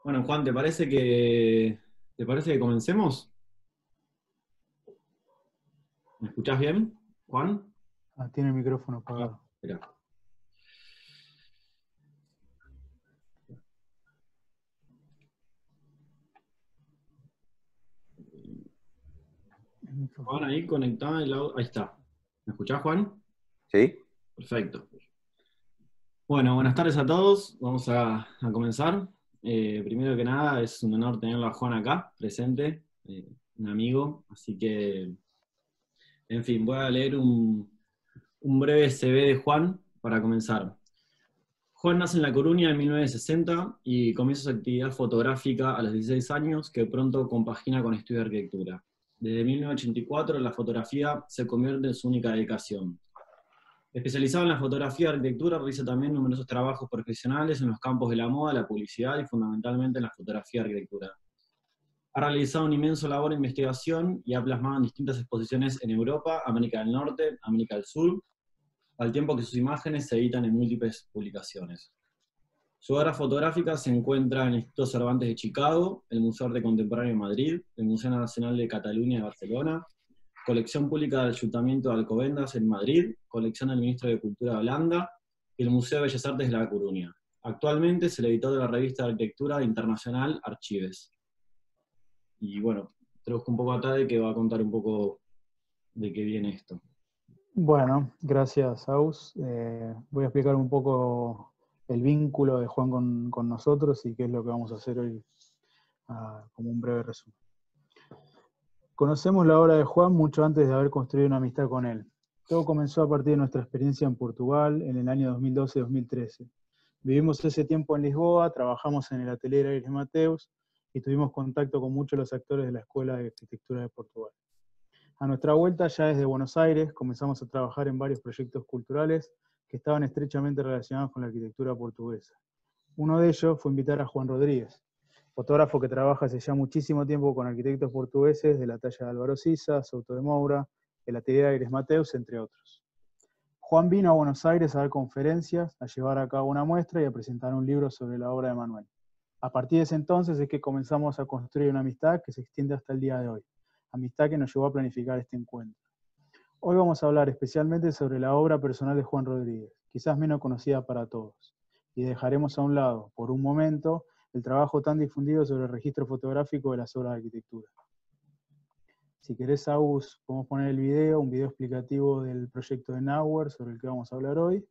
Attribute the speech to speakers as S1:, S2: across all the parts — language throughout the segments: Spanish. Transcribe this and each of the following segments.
S1: Bueno, Juan, ¿te parece que comencemos? ¿Me escuchás bien, Juan?
S2: Tiene el micrófono
S1: Ah,
S2: apagado.
S1: espera.
S2: El micrófono.
S1: Juan, ahí conectado el audio. Ahí está. ¿Me escuchás, Juan?
S3: ¿Sí?
S1: Perfecto. Bueno, buenas tardes a todos. Vamos a comenzar. Primero que nada, es un honor tenerlo a Juan acá, presente, un amigo. Así que, en fin, voy a leer un breve CV de Juan para comenzar. Juan nace en La Coruña en 1960 y comienza su actividad fotográfica a los 16 años, que pronto compagina con estudio de arquitectura. Desde 1984 la fotografía se convierte en su única dedicación. Especializado en la fotografía de arquitectura, realiza también numerosos trabajos profesionales en los campos de la moda, la publicidad y fundamentalmente en la fotografía de arquitectura. Ha realizado una inmensa labor de investigación y ha plasmado en distintas exposiciones en Europa, América del Norte, América del Sur, al tiempo que sus imágenes se editan en múltiples publicaciones. Su obra fotográfica se encuentra en el Instituto Cervantes de Chicago, el Museo de Arte Contemporáneo de Madrid, el Museo Nacional de Cataluña de Barcelona, Colección Pública del Ayuntamiento de Alcobendas en Madrid, Colección del Ministro de Cultura de Holanda y el Museo de Bellas Artes de La Coruña. Actualmente es el editor de la revista de arquitectura internacional Archives. Y bueno, traduzco un poco a Tade que va a contar un poco de qué viene esto.
S2: Bueno, gracias, Aus. Voy a explicar un poco el vínculo de Juan con nosotros y qué es lo que vamos a hacer hoy, como un breve resumen. Conocemos la obra de Juan mucho antes de haber construido una amistad con él. Todo comenzó a partir de nuestra experiencia en Portugal en el año 2012-2013. Vivimos ese tiempo en Lisboa, trabajamos en el atelier Aires Mateus y tuvimos contacto con muchos de los actores de la Escuela de Arquitectura de Portugal. A nuestra vuelta, ya desde Buenos Aires, comenzamos a trabajar en varios proyectos culturales que estaban estrechamente relacionados con la arquitectura portuguesa. Uno de ellos fue invitar a Juan Rodríguez, fotógrafo que trabaja hace ya muchísimo tiempo con arquitectos portugueses de la talla de Álvaro Siza, Souto de Moura, el atelier Aires Mateus, entre otros. Juan vino a Buenos Aires a dar conferencias, a llevar a cabo una muestra y a presentar un libro sobre la obra de Manuel. A partir de ese entonces es que comenzamos a construir una amistad que se extiende hasta el día de hoy, amistad que nos llevó a planificar este encuentro. Hoy vamos a hablar especialmente sobre la obra personal de Juan Rodríguez, quizás menos conocida para todos, y dejaremos a un lado, por un momento, el trabajo tan difundido sobre el registro fotográfico de las obras de arquitectura. Si querés, Agus, podemos poner el video, un video explicativo del proyecto de Nauer sobre el que vamos a hablar hoy.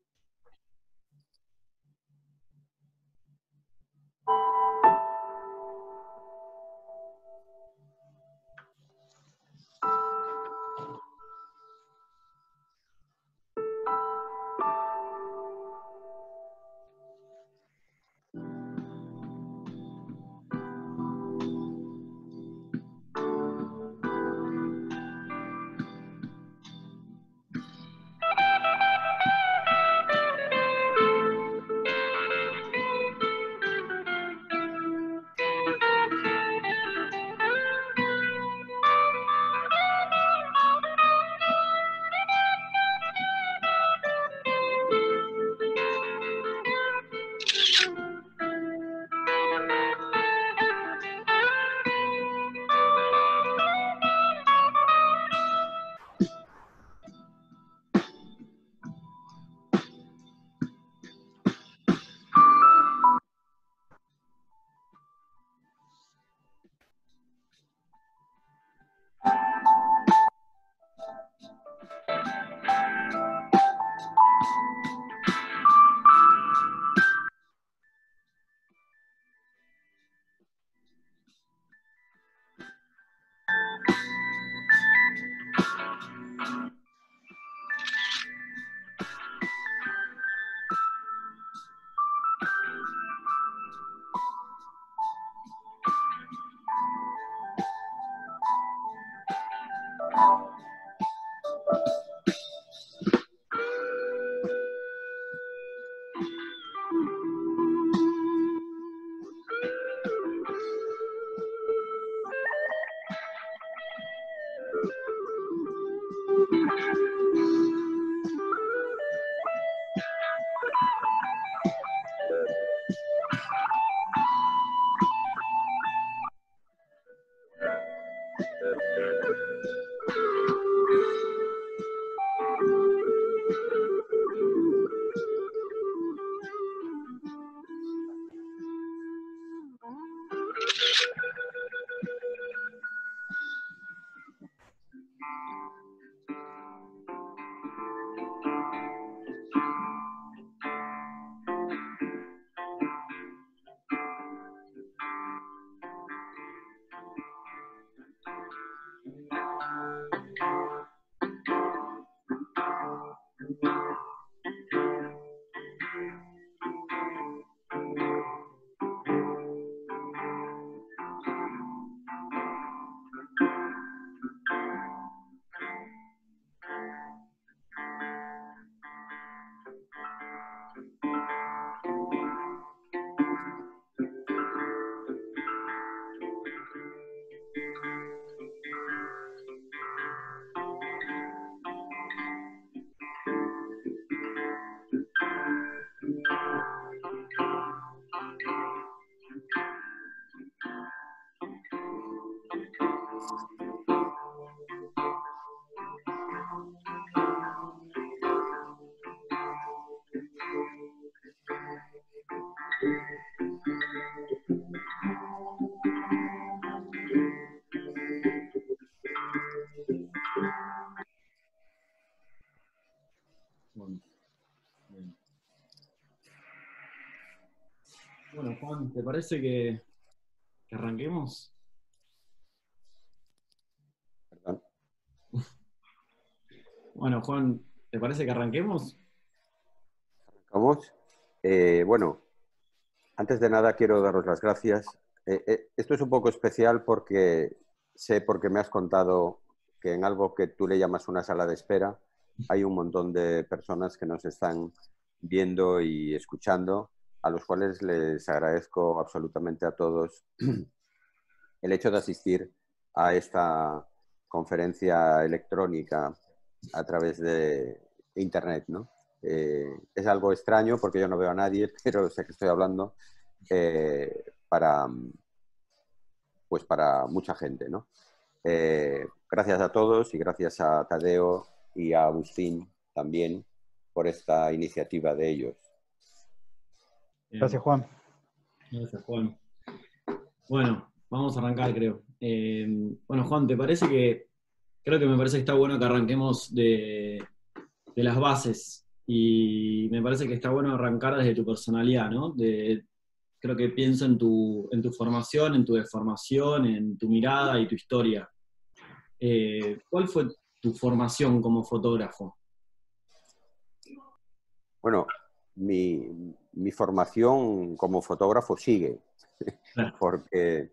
S1: Bueno, bien. Bueno, Juan, ¿te parece que arranquemos?
S3: Perdón.
S1: Bueno, Juan, ¿te parece que arranquemos?
S3: ¿Vamos? Bueno, antes de nada quiero daros las gracias. Esto es un poco especial porque sé, porque me has contado que en algo que tú le llamas una sala de espera hay un montón de personas que nos están viendo y escuchando, a los cuales les agradezco absolutamente a todos el hecho de asistir a esta conferencia electrónica a través de Internet, ¿no? Es algo extraño porque yo no veo a nadie, pero sé que estoy hablando para, pues para mucha gente, ¿no? Gracias a todos y gracias a Tadeo y a Agustín también por esta iniciativa de ellos.
S1: Bien.
S2: Gracias, Juan.
S1: Gracias, Juan. Bueno, vamos a arrancar, creo. Bueno, Juan, ¿te parece que... Creo que me parece que está bueno que arranquemos de las bases. Y me parece que está bueno arrancar desde tu personalidad, ¿no? Creo que pienso en tu formación, en tu deformación, en tu mirada y tu historia. ¿Cuál fue tu formación como fotógrafo?
S3: Bueno, mi formación como fotógrafo sigue,
S1: Claro.
S3: porque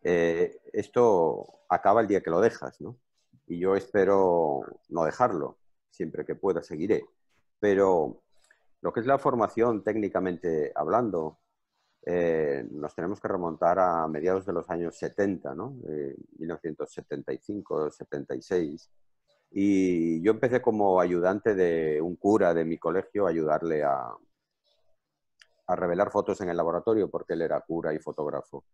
S3: esto acaba el día que lo dejas, ¿no? Y yo espero no dejarlo, siempre que pueda seguiré. Pero lo que es la formación técnicamente hablando, nos tenemos que remontar a mediados de los años 70, ¿no? 1975, 76. Y yo empecé como ayudante de un cura de mi colegio, a ayudarle a revelar fotos en el laboratorio, porque él era cura y fotógrafo.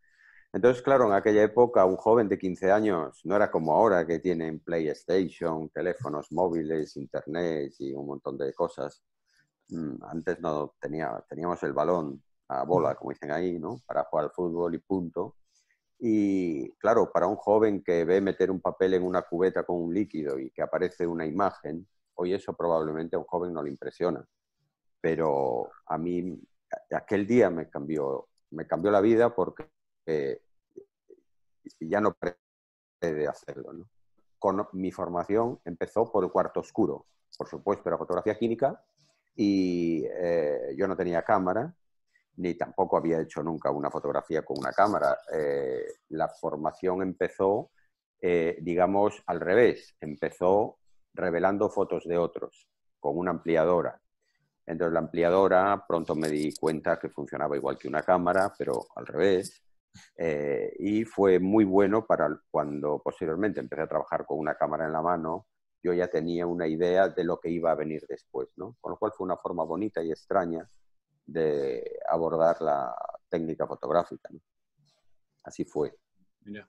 S3: Entonces, claro, en aquella época un joven de 15 años no era como ahora, que tienen PlayStation, teléfonos móviles, internet y un montón de cosas. Antes no teníamos el balón a bola, como dicen ahí, ¿no? Para jugar al fútbol y punto. Y claro, para un joven que ve meter un papel en una cubeta con un líquido y que aparece una imagen, hoy eso probablemente a un joven no le impresiona. Pero a mí aquel día me cambió la vida, porque ya no paré de hacerlo, ¿no? Con mi formación empezó por el cuarto oscuro. Por supuesto, era fotografía química y yo no tenía cámara, ni tampoco había hecho nunca una fotografía con una cámara. La formación empezó, digamos, al revés. Empezó revelando fotos de otros con una ampliadora. Entonces la ampliadora, pronto me di cuenta que funcionaba igual que una cámara, pero al revés. Y fue muy bueno para cuando posteriormente empecé a trabajar con una cámara en la mano. Yo ya tenía una idea de lo que iba a venir después, ¿no? Con lo cual fue una forma bonita y extraña de abordar la técnica fotográfica, ¿no? Así fue.
S1: Mirá.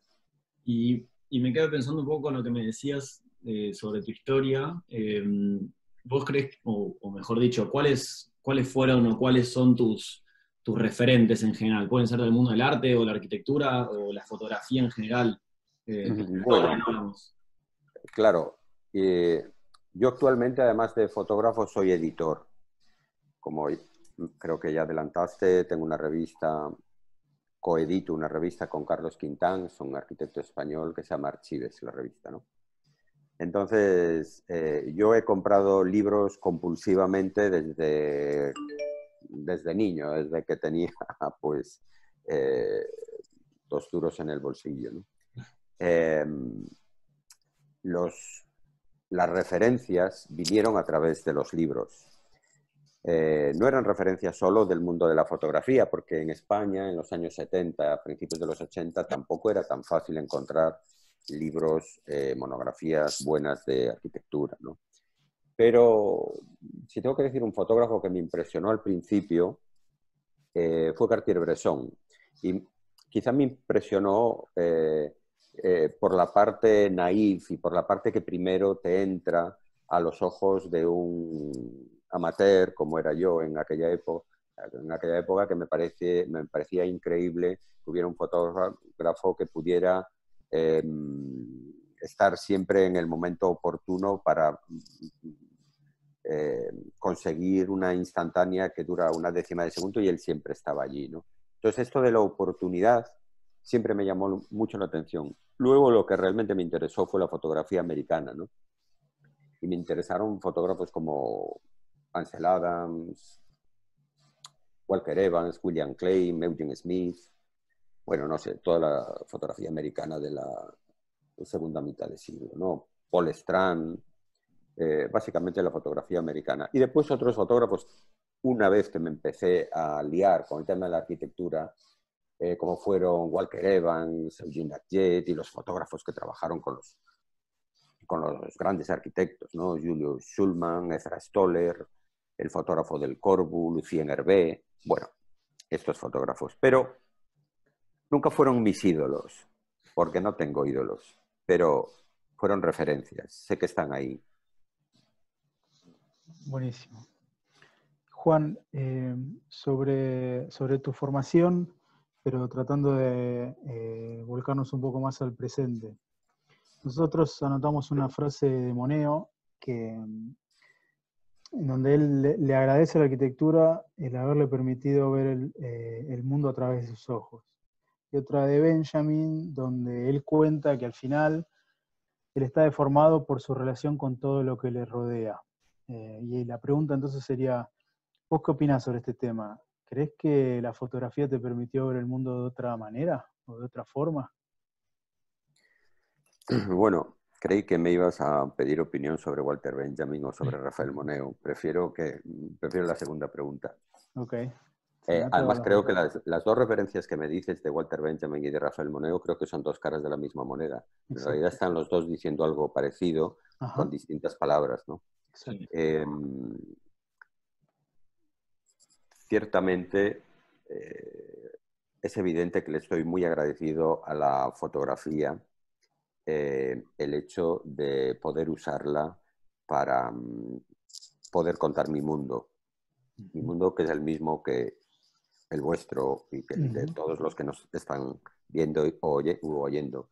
S1: Y me quedo pensando un poco en lo que me decías sobre tu historia. ¿Vos crees, o mejor dicho, cuáles fueron o cuáles son tus referentes en general? Pueden ser del mundo del arte o la arquitectura o la fotografía en general.
S3: Bueno,
S1: Digamos.
S3: claro. Yo actualmente, además de fotógrafo, soy editor. Como creo que ya adelantaste, tengo una revista, coedito una revista con Carlos Quintán, es un arquitecto español, que se llama Archives, la revista, ¿no? Entonces, yo he comprado libros compulsivamente desde niño, desde que tenía pues 2 duros en el bolsillo, ¿no? Las referencias vinieron a través de los libros. No eran referencias solo del mundo de la fotografía, porque en España, en los años 70, a principios de los 80, tampoco era tan fácil encontrar libros, monografías buenas de arquitectura, ¿no? Pero si tengo que decir un fotógrafo que me impresionó al principio, fue Cartier-Bresson. Y quizá me impresionó por la parte naif y por la parte que primero te entra a los ojos de un amateur, como era yo en aquella En aquella época que me parecía increíble que hubiera un fotógrafo que pudiera estar siempre en el momento oportuno para conseguir una instantánea que dura una décima de segundo y él siempre estaba allí, ¿no? Entonces esto de la oportunidad siempre me llamó mucho la atención. Luego lo que realmente me interesó fue la fotografía americana, ¿no? Y me interesaron fotógrafos como Ansel Adams, Walker Evans, William Clay, Eugene Smith, bueno, no sé, toda la fotografía americana de la segunda mitad del siglo, ¿no? Paul Strand, básicamente la fotografía americana. Y después otros fotógrafos, una vez que me empecé a liar con el tema de la arquitectura, como fueron Walker Evans, Eugene Lafayette y los fotógrafos que trabajaron con los grandes arquitectos, ¿no? Julius Schulman, Ezra Stoller, el fotógrafo del Corbu, Lucien Hervé, bueno, estos fotógrafos. Pero nunca fueron mis ídolos, porque no tengo ídolos, pero fueron referencias, sé que están ahí.
S2: Buenísimo. Juan, sobre tu formación, pero tratando de volcarnos un poco más al presente. Nosotros anotamos una frase de Moneo en donde él le agradece a la arquitectura el haberle permitido ver el mundo a través de sus ojos. Y otra de Benjamin, donde él cuenta que al final él está deformado por su relación con todo lo que le rodea. Y la pregunta entonces sería, ¿vos qué opinás sobre este tema? ¿Crees que la fotografía te permitió ver el mundo de otra manera o de otra forma?
S3: Bueno, creí que me ibas a pedir opinión sobre Walter Benjamin o sobre Rafael Moneo. Prefiero la segunda pregunta.
S2: Ok. Sí, no te hago
S3: Además,
S2: las
S3: creo que
S2: dos.
S3: las dos referencias que me dices de Walter Benjamin y de Rafael Moneo creo que son dos caras de la misma moneda. En
S2: Exacto.
S3: realidad están los dos diciendo algo parecido,
S2: Ajá.
S3: con distintas palabras, ¿no?
S2: Exacto.
S3: Ciertamente es evidente que le estoy muy agradecido a la fotografía el hecho de poder usarla para poder contar mi mundo que es el mismo que el vuestro y que el de todos los que nos están viendo u oyendo.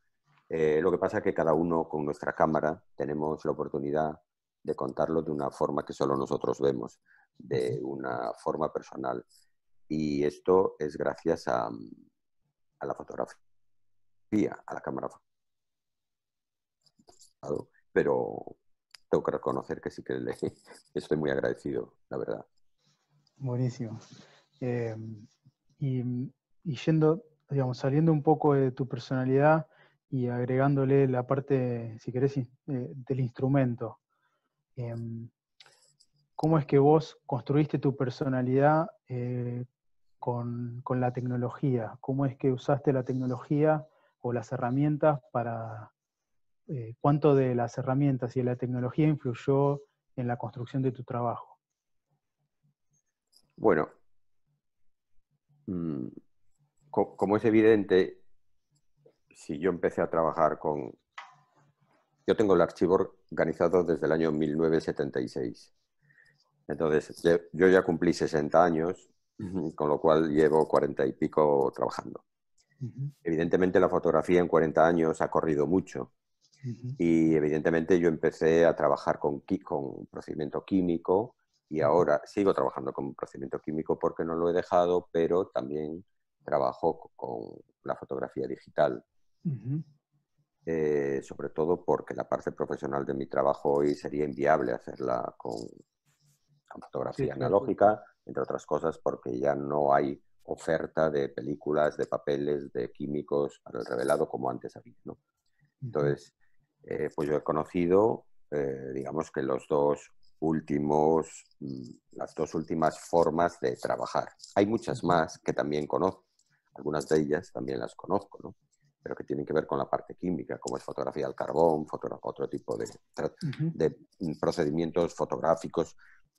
S3: Lo que pasa es que cada uno con nuestra cámara tenemos la oportunidad de contarlo de una forma que solo nosotros vemos, de una forma personal. Y esto es gracias a la fotografía, a la cámara. Pero tengo que reconocer que sí que le estoy muy agradecido, la verdad.
S2: Buenísimo. Y yendo, digamos, saliendo un poco de tu personalidad y agregándole la parte, si querés, del instrumento. ¿Cómo es que vos construiste tu personalidad con la tecnología? ¿Cómo es que usaste la tecnología o las herramientas para... ¿cuánto de las herramientas y de la tecnología influyó en la construcción de tu trabajo?
S3: Bueno, como es evidente, si yo empecé a trabajar con... Yo tengo el archivo organizado desde el año 1976. Entonces, yo ya cumplí 60 años, con lo cual llevo 40 y pico trabajando. Evidentemente, la fotografía en 40 años ha corrido mucho. Y evidentemente yo empecé a trabajar con procedimiento químico y ahora sigo trabajando con procedimiento químico porque no lo he dejado, pero también trabajo con la fotografía digital. Sobre todo porque la parte profesional de mi trabajo hoy sería inviable hacerla con fotografía analógica, entre otras cosas porque ya no hay oferta de películas, de papeles, de químicos para el revelado como antes había, ¿no? Entonces, pues yo he conocido, digamos que las dos últimas formas de trabajar. Hay muchas más que también conozco, algunas de ellas también las conozco, ¿no? Pero que tienen que ver con la parte química, como es fotografía al carbón, otro tipo de procedimientos fotográficos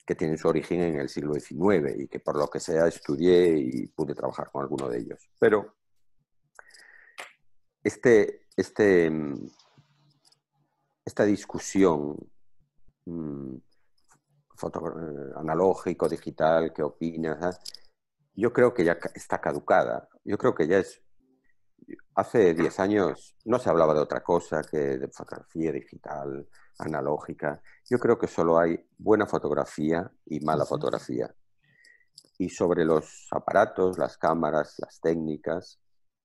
S3: que tienen su origen en el siglo XIX y que por lo que sea estudié y pude trabajar con alguno de ellos. Pero esta discusión analógico, digital, ¿qué opinas? yo creo que ya está caducada. Yo creo que ya es... Hace 10 años no se hablaba de otra cosa que de fotografía digital, analógica. Yo creo que solo hay buena fotografía y mala fotografía. Y sobre los aparatos, las cámaras, las técnicas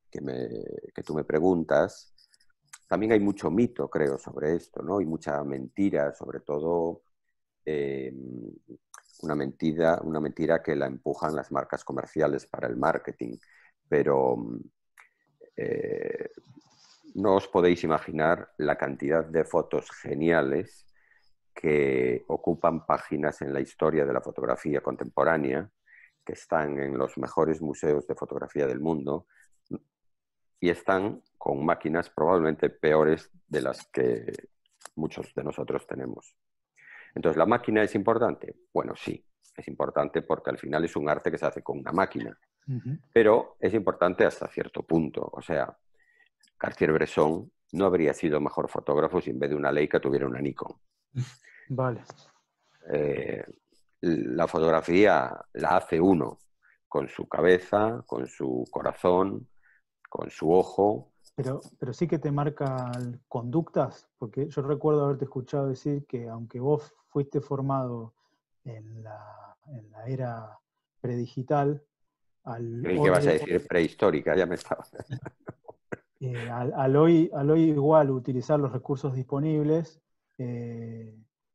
S3: que tú me preguntas, también hay mucho mito, creo, sobre esto, ¿no? Y mucha mentira, sobre todo eh, una mentira que la empujan las marcas comerciales para el marketing. Pero eh, no os podéis imaginar la cantidad de fotos geniales que ocupan páginas en la historia de la fotografía contemporánea, que están en los mejores museos de fotografía del mundo y están con máquinas probablemente peores de las que muchos de nosotros tenemos. Entonces, ¿la máquina es importante? Bueno, sí, es importante porque al final es un arte que se hace con una máquina, pero es importante hasta cierto punto. O sea, Cartier-Bresson no habría sido mejor fotógrafo si en vez de una Leica tuviera una Nikon.
S2: Vale.
S3: La fotografía la hace uno con su cabeza, con su corazón, con su ojo.
S2: Pero sí que te marcan conductas, porque yo recuerdo haberte escuchado decir que aunque vos fuiste formado en la era predigital,
S3: Creí que vas a decir prehistórica, ya me estaba.
S2: Al hoy igual utilizar los recursos disponibles,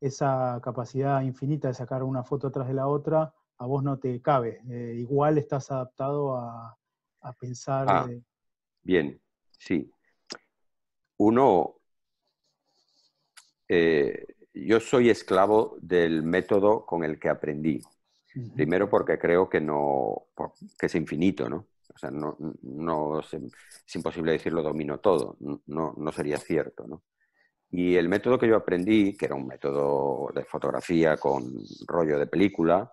S2: esa capacidad infinita de sacar una foto atrás de la otra, a vos no te cabe. Igual estás adaptado a pensar...
S3: Bien, sí. Uno, yo soy esclavo del método con el que aprendí. Primero porque creo que que es infinito, ¿no? O sea, es imposible decir lo domino todo, no sería cierto, ¿no? Y el método que yo aprendí, que era un método de fotografía con rollo de película,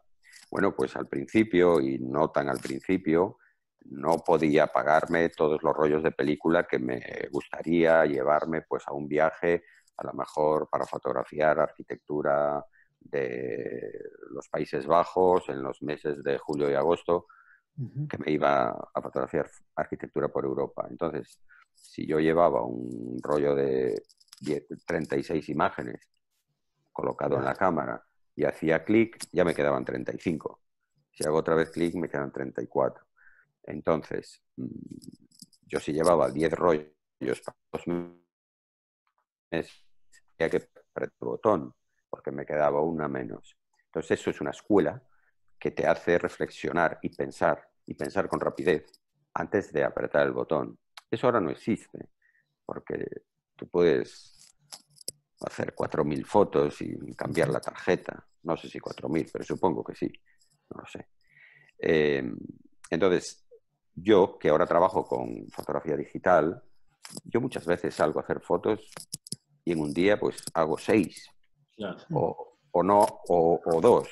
S3: bueno, pues al principio, y no tan al principio, no podía pagarme todos los rollos de película que me gustaría llevarme pues a un viaje, a lo mejor para fotografiar arquitectura de los Países Bajos en los meses de julio y agosto, que me iba a fotografiar arquitectura por Europa. Entonces, si yo llevaba un rollo de 36 imágenes colocado en la cámara y hacía clic, ya me quedaban 35. Si hago otra vez clic, me quedan 34. Entonces, yo si llevaba 10 rollos para 2 meses, tenía que apretar el botón, porque me quedaba una menos. Entonces, eso es una escuela que te hace reflexionar y pensar con rapidez antes de apretar el botón. Eso ahora no existe, porque tú puedes hacer 4.000 fotos y cambiar la tarjeta. No sé si 4.000, pero supongo que sí. No lo sé. Entonces, yo, que ahora trabajo con fotografía digital, yo muchas veces salgo a hacer fotos y en un día pues hago 6. Claro. O 2.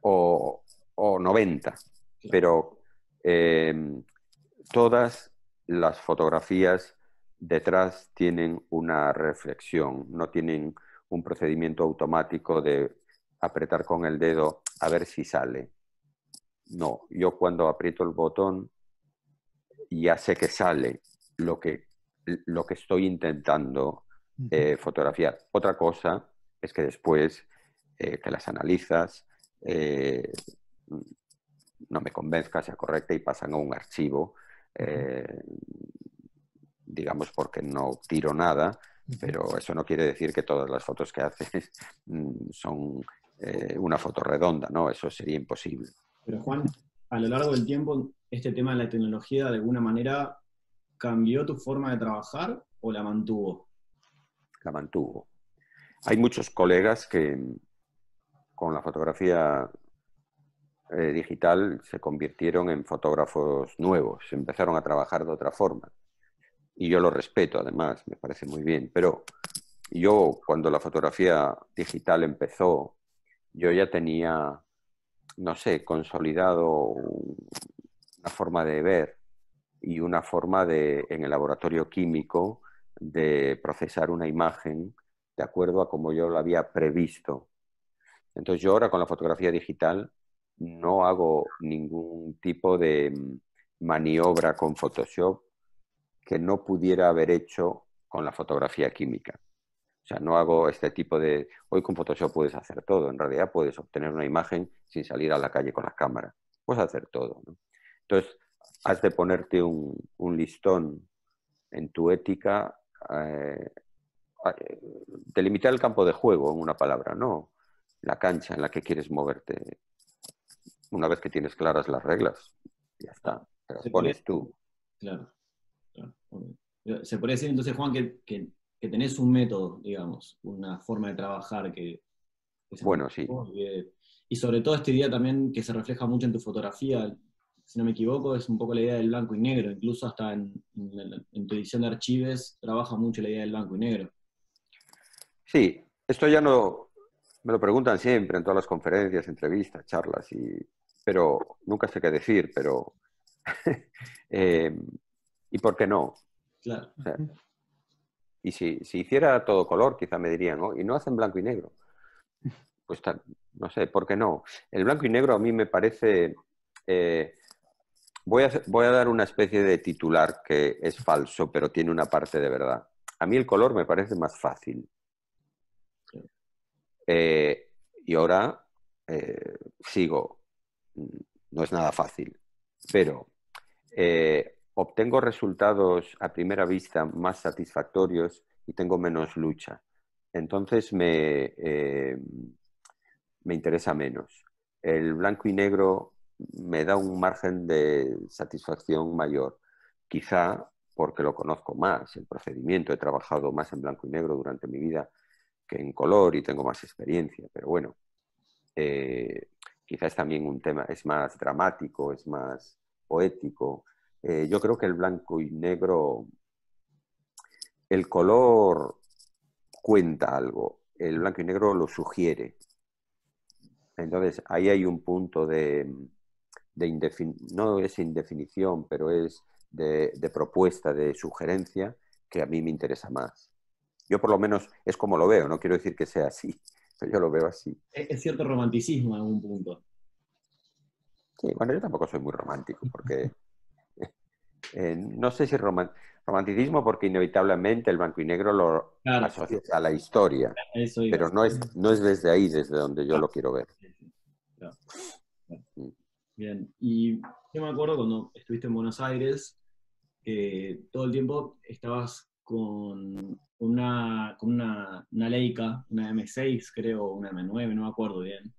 S3: O 90. Claro. Pero todas las fotografías detrás tienen una reflexión, no tienen un procedimiento automático de apretar con el dedo a ver si sale. No, yo cuando aprieto el botón ya sé que sale lo que estoy intentando fotografiar. Otra cosa es que después que las analizas no me convenzca, sea correcta y pasan a un archivo, digamos porque no tiro nada, pero eso no quiere decir que todas las fotos que haces son una foto redonda, ¿no? Eso sería imposible.
S1: Pero Juan, a lo largo del tiempo, este tema de la tecnología de alguna manera cambió tu forma de trabajar o la mantuvo?
S3: La mantuvo. Hay muchos colegas que con la fotografía digital se convirtieron en fotógrafos nuevos, empezaron a trabajar de otra forma. Y yo lo respeto, además, me parece muy bien. Pero yo, cuando la fotografía digital empezó, yo ya tenía, no sé, consolidado una forma de ver y una forma en el laboratorio químico, de procesar una imagen de acuerdo a como yo lo había previsto. Entonces yo ahora con la fotografía digital no hago ningún tipo de maniobra con Photoshop que no pudiera haber hecho con la fotografía química. O sea, no hago este tipo de... Hoy con Photoshop puedes hacer todo. En realidad puedes obtener una imagen sin salir a la calle con la cámara. Puedes hacer todo, ¿no? Entonces, has de ponerte un listón en tu ética, delimitar el campo de juego, en una palabra, ¿no? La cancha en la que quieres moverte. Una vez que tienes claras las reglas, ya está. Te las pones tú.
S1: Claro, claro. Se podría decir entonces, Juan, que tenés un método, digamos, una forma de trabajar que se
S3: Bueno, sí.
S1: y sobre todo esta idea también que se refleja mucho en tu fotografía, si no me equivoco, es un poco la idea del blanco y negro, incluso hasta en tu edición de archives trabaja mucho la idea del blanco y negro.
S3: Sí, esto ya no me lo preguntan siempre en todas las conferencias, entrevistas, charlas, pero nunca sé qué decir, pero ¿y por qué no?
S1: Claro.
S3: O sea, y si hiciera todo color, quizá me dirían, ¿no? Y no hacen blanco y negro. Pues no sé, ¿por qué no? El blanco y negro a mí me parece... voy a dar una especie de titular que es falso, pero tiene una parte de verdad. A mí el color me parece más fácil. Y ahora sigo. No es nada fácil, pero obtengo resultados a primera vista más satisfactorios y tengo menos lucha. Entonces me interesa menos. El blanco y negro me da un margen de satisfacción mayor. Quizá porque lo conozco más, el procedimiento, he trabajado más en blanco y negro durante mi vida que en color y tengo más experiencia, pero bueno, quizá es también un tema, es más dramático, es más poético. Yo creo que el blanco y negro, el color cuenta algo, el blanco y negro lo sugiere. Entonces, ahí hay un punto no es indefinición, pero es de propuesta, de sugerencia, que a mí me interesa más. Yo por lo menos es como lo veo, no quiero decir que sea así, pero yo lo veo así.
S1: Es cierto romanticismo en algún punto.
S3: Sí, bueno, yo tampoco soy muy romántico, porque no sé si romanticismo, porque inevitablemente el blanco y negro lo
S1: Claro,
S3: asocias a la historia,
S1: eso iba.
S3: pero no es desde ahí, desde donde yo lo quiero ver.
S1: Claro, claro. Bien, y yo me acuerdo cuando estuviste en Buenos Aires, que todo el tiempo estabas con una Leica, una M6 creo, una M9, no me acuerdo bien.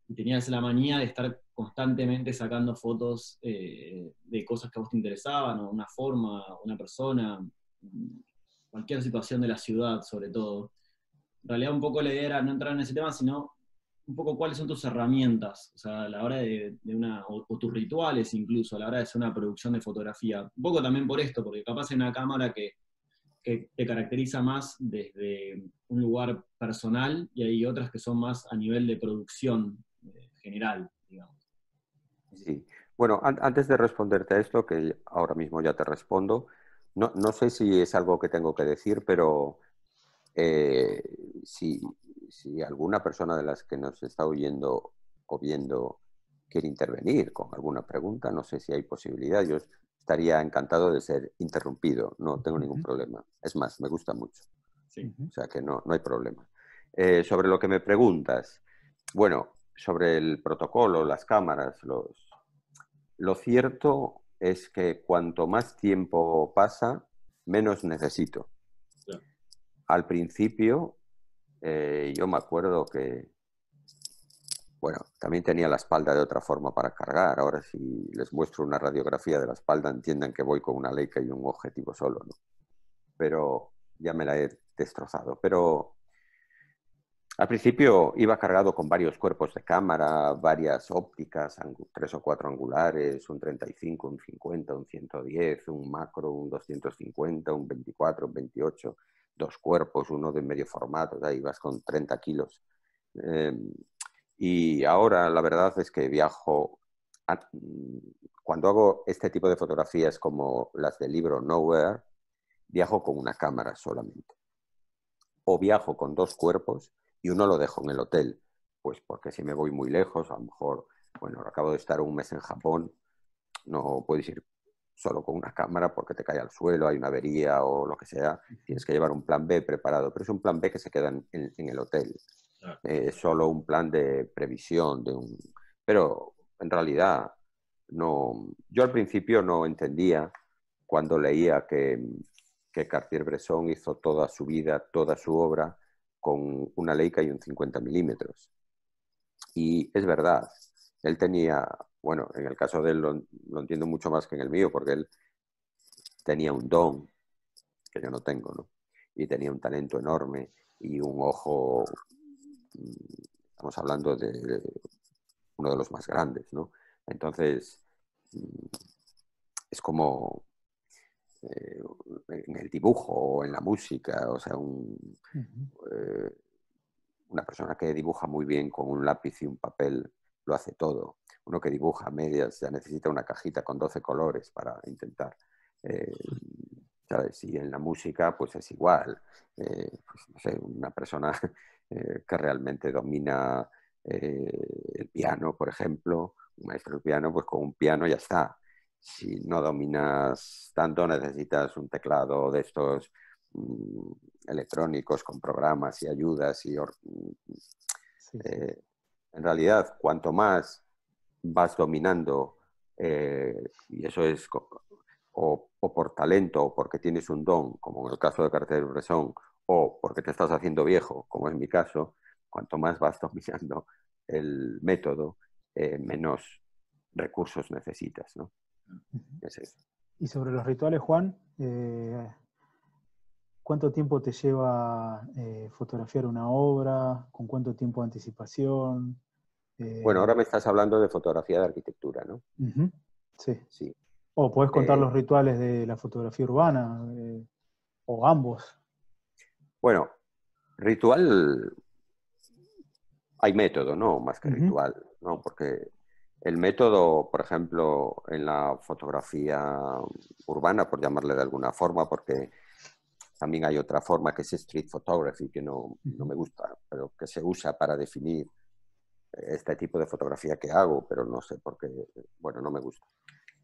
S1: Y tenías la manía de estar constantemente sacando fotos de cosas que a vos te interesaban, o una forma, una persona, cualquier situación de la ciudad sobre todo. En realidad un poco la idea era no entrar en ese tema, sino un poco cuáles son tus herramientas, o sea, a la hora o tus rituales incluso, a la hora de hacer una producción de fotografía. Un poco también por esto, porque capaz hay una cámara que te caracteriza más desde un lugar personal y hay otras que son más a nivel de producción general, digamos.
S3: Sí. Bueno, antes de responderte a esto, que ahora mismo ya te respondo, no sé si es algo que tengo que decir, pero eh, si, si alguna persona de las que nos está oyendo o viendo quiere intervenir con alguna pregunta, no sé si hay posibilidad. Yo estaría encantado de ser interrumpido, no tengo ningún problema. Es más, me gusta mucho.
S1: Sí.
S3: O sea que no hay problema. Sobre lo que me preguntas, bueno, sobre el protocolo, las cámaras, lo cierto es que cuanto más tiempo pasa, menos necesito.
S1: Claro.
S3: Al principio, yo me acuerdo que, bueno, también tenía la espalda de otra forma para cargar. Ahora si les muestro una radiografía de la espalda, entiendan que voy con una Leica y un objetivo solo, ¿no? Pero ya me la he destrozado. Pero al principio iba cargado con varios cuerpos de cámara, varias ópticas, 3 o 4 angulares, un 35, un 50, un 110, un macro, un 250, un 24, un 28, dos cuerpos, uno de medio formato, ahí ibas con 30 kilos. Y ahora la verdad es que viajo, cuando hago este tipo de fotografías como las del libro Nowhere, viajo con una cámara solamente. O viajo con dos cuerpos y uno lo dejo en el hotel, pues porque si me voy muy lejos, a lo mejor bueno, acabo de estar un mes en Japón, no puedes ir solo con una cámara porque te cae al suelo, hay una avería o lo que sea, tienes que llevar un plan B preparado, pero es un plan B que se queda en el hotel. Es solo un plan de previsión, pero en realidad no. Yo al principio no entendía cuando leía que Cartier-Bresson hizo toda su vida, toda su obra con una Leica y un 50 milímetros. Y es verdad, él tenía, bueno, en el caso de él lo entiendo mucho más que en el mío, porque él tenía un don que yo no tengo, ¿no? Y tenía un talento enorme y un ojo, estamos hablando de uno de los más grandes, ¿no? Entonces, es como en el dibujo o en la música, o sea, una persona que dibuja muy bien con un lápiz y un papel lo hace todo. Uno que dibuja a medias ya necesita una cajita con 12 colores para intentar. ¿Sabes? Y en la música pues es igual. Pues, no sé, una persona que realmente domina el piano, por ejemplo, un maestro del piano, pues con un piano ya está. Si no dominas tanto, necesitas un teclado de estos electrónicos con programas y ayudas.
S2: Sí, sí.
S3: En realidad, cuanto más vas dominando, y eso es o por talento o porque tienes un don, como en el caso de Cartier-Bresson, o porque te estás haciendo viejo, como es mi caso, cuanto más vas dominando el método, menos recursos necesitas, ¿no? Es eso.
S2: Y sobre los rituales, Juan, ¿cuánto tiempo te lleva fotografiar una obra? ¿Con cuánto tiempo de anticipación?
S3: Bueno, ahora me estás hablando de fotografía de arquitectura, ¿no?
S2: Sí.
S3: Sí.
S2: O podés contar los rituales de la fotografía urbana, o ambos.
S3: Bueno, ritual, hay método, ¿no? Más que
S2: Uh-huh.
S3: ritual, ¿no? Porque el método, por ejemplo, en la fotografía urbana, por llamarle de alguna forma, porque también hay otra forma que es street photography, que no me gusta, pero que se usa para definir este tipo de fotografía que hago, pero no sé por qué, bueno, no me gusta.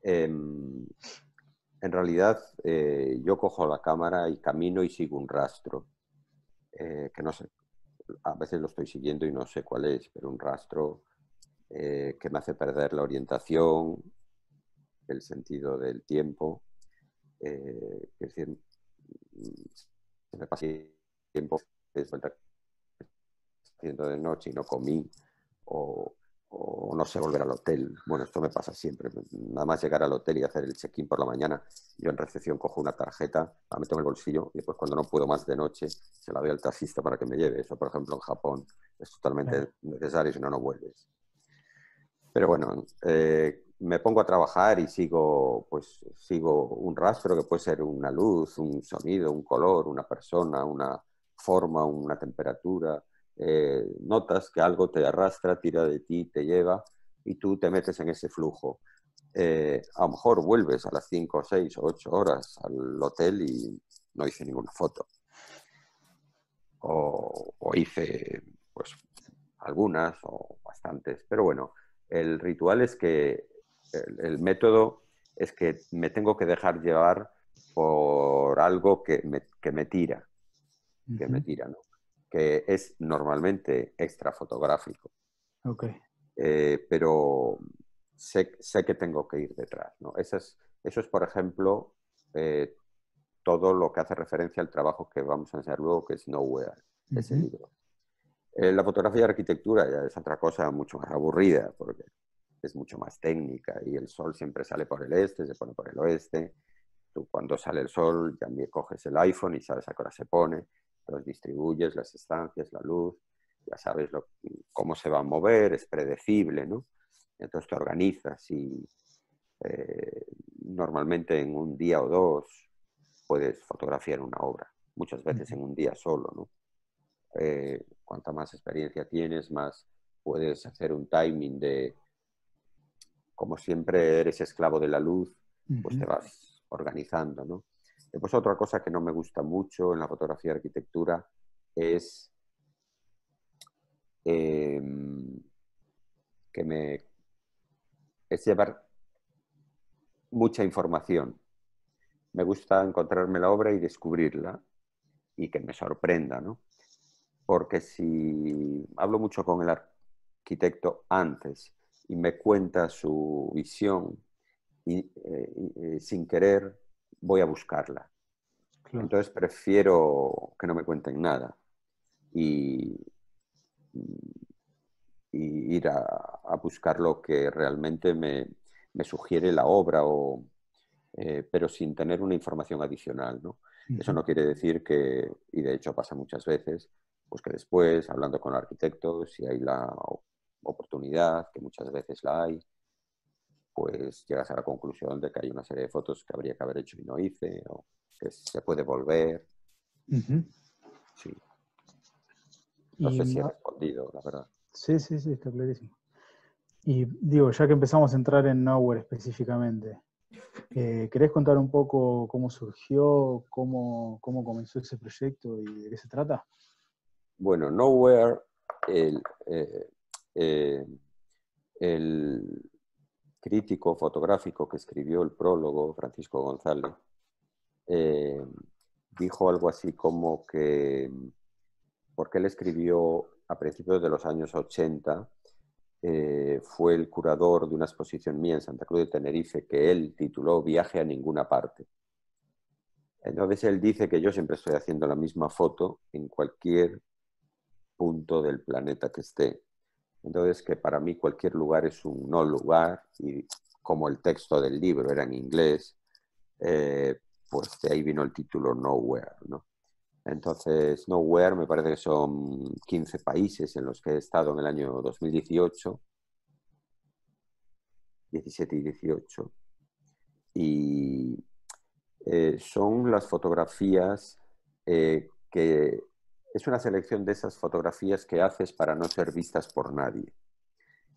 S3: En realidad, yo cojo la cámara y camino y sigo un rastro, que no sé, a veces lo estoy siguiendo y no sé cuál es, pero un rastro que me hace perder la orientación, el sentido del tiempo. Es decir, se me pasa el tiempo haciendo de noche y no comí, o no sé volver al hotel. Bueno, esto me pasa siempre. Nada más llegar al hotel y hacer el check-in por la mañana, yo en recepción cojo una tarjeta, la meto en el bolsillo y después cuando no puedo más de noche se la doy al taxista para que me lleve. Eso, por ejemplo, en Japón es totalmente necesario, si no, no vuelves. Pero bueno, me pongo a trabajar y sigo un rastro que puede ser una luz, un sonido, un color, una persona, una forma, una temperatura. Notas que algo te arrastra, tira de ti, te lleva y tú te metes en ese flujo. A lo mejor vuelves a las 5, 6 o 8 horas al hotel y no hice ninguna foto. O hice pues algunas o bastantes, pero bueno, el ritual es que el método es que me tengo que dejar llevar por algo que me tira, que me tira, ¿no? Que es normalmente extra fotográfico.
S2: Okay.
S3: Pero sé que tengo que ir detrás, ¿no? Eso es por ejemplo, todo lo que hace referencia al trabajo que vamos a enseñar luego, que es Nowhere, ese libro. La fotografía de arquitectura ya es otra cosa mucho más aburrida, porque es mucho más técnica y el sol siempre sale por el este, se pone por el oeste. Tú cuando sale el sol ya coges el iPhone y sabes a qué hora se pone, los distribuyes, las estancias, la luz, ya sabes cómo se va a mover, es predecible, ¿no? Entonces te organizas y normalmente en un día o dos puedes fotografiar una obra, muchas veces en un día solo, ¿no? Cuanta más experiencia tienes, más puedes hacer un timing de, como siempre eres esclavo de la luz, pues te vas organizando, ¿no? Después otra cosa que no me gusta mucho en la fotografía de arquitectura es que es llevar mucha información. Me gusta encontrarme la obra y descubrirla y que me sorprenda, ¿no? Porque si hablo mucho con el arquitecto antes y me cuenta su visión y sin querer voy a buscarla.
S2: Claro.
S3: Entonces prefiero que no me cuenten nada y, y ir a buscar lo que realmente me sugiere la obra, pero sin tener una información adicional, ¿no? Eso no quiere decir que, y de hecho pasa muchas veces, pues que después, hablando con arquitectos, si hay la oportunidad, que muchas veces la hay, pues llegas a la conclusión de que hay una serie de fotos que habría que haber hecho y no hice, o que se puede volver. Sí. No
S2: Y,
S3: sé si he respondido, la verdad.
S2: sí, sí, sí, está clarísimo. Y digo, ya que empezamos a entrar en Nowhere específicamente, ¿querés contar un poco cómo surgió, cómo comenzó ese proyecto y de qué se trata?
S3: Bueno, Nowhere, el, eh, el crítico fotográfico que escribió el prólogo, Francisco González, dijo algo así como que, porque él escribió a principios de los años 80, fue el curador de una exposición mía en Santa Cruz de Tenerife que él tituló Viaje a ninguna parte. Entonces él dice que yo siempre estoy haciendo la misma foto en cualquier punto del planeta que esté. Entonces que para mí cualquier lugar es un no lugar y como el texto del libro era en inglés, pues de ahí vino el título Nowhere, ¿no? Entonces, Nowhere me parece que son 15 países en los que he estado en el año 2018, 17 y 18. Y son las fotografías que es una selección de esas fotografías que haces para no ser vistas por nadie.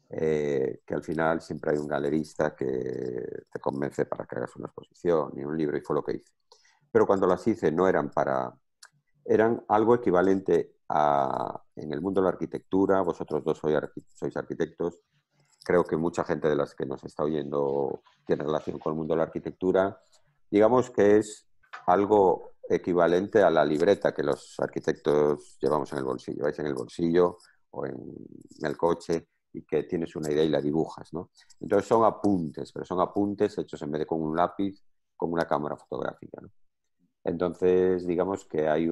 S3: Que al final siempre hay un galerista que te convence para que hagas una exposición y un libro, y fue lo que hice. Pero cuando las hice no eran eran algo equivalente a, en el mundo de la arquitectura, vosotros dos sois arquitectos, creo que mucha gente de las que nos está oyendo tiene relación con el mundo de la arquitectura, digamos que es algo equivalente a la libreta que los arquitectos llevamos en el bolsillo, vais en el bolsillo o en el coche y que tienes una idea y la dibujas, ¿no? Entonces son apuntes, pero son apuntes hechos en vez de con un lápiz, con una cámara fotográfica, ¿no? Entonces, digamos que hay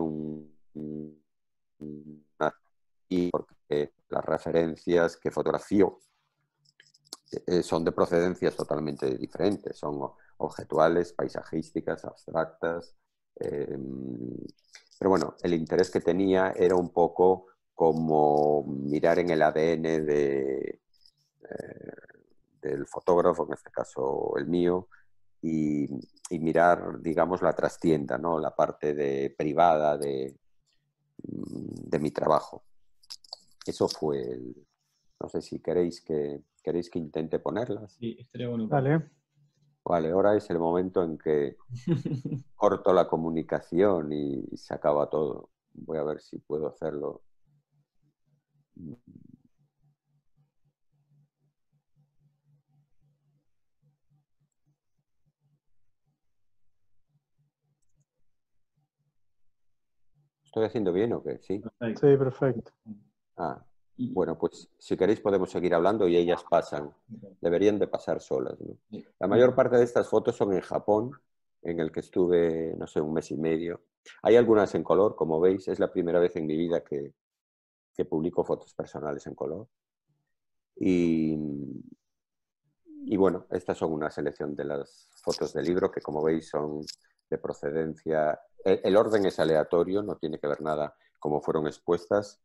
S3: porque las referencias que fotografío son de procedencias totalmente diferentes, son objetuales, paisajísticas, abstractas. Pero bueno, el interés que tenía era un poco como mirar en el ADN del fotógrafo, en este caso el mío, y mirar, digamos, la trastienda, ¿no? La parte privada de mi trabajo. Eso fue no sé si queréis que intente ponerlas.
S1: Sí, estaría bueno.
S2: Dale.
S3: Vale, ahora es el momento en que corto la comunicación y se acaba todo. Voy a ver si puedo hacerlo. ¿Estoy haciendo bien o qué? Sí.
S1: Perfecto.
S2: Sí, perfecto.
S3: Ah, bueno, pues si queréis podemos seguir hablando y ellas pasan. Deberían de pasar solas, ¿no? La mayor parte de estas fotos son en Japón, en el que estuve, no sé, un mes y medio. Hay algunas en color, como veis. Es la primera vez en mi vida que publico fotos personales en color. Y bueno, estas son una selección de las fotos del libro que, como veis, son de procedencia. El orden es aleatorio, no tiene que ver nada cómo fueron expuestas,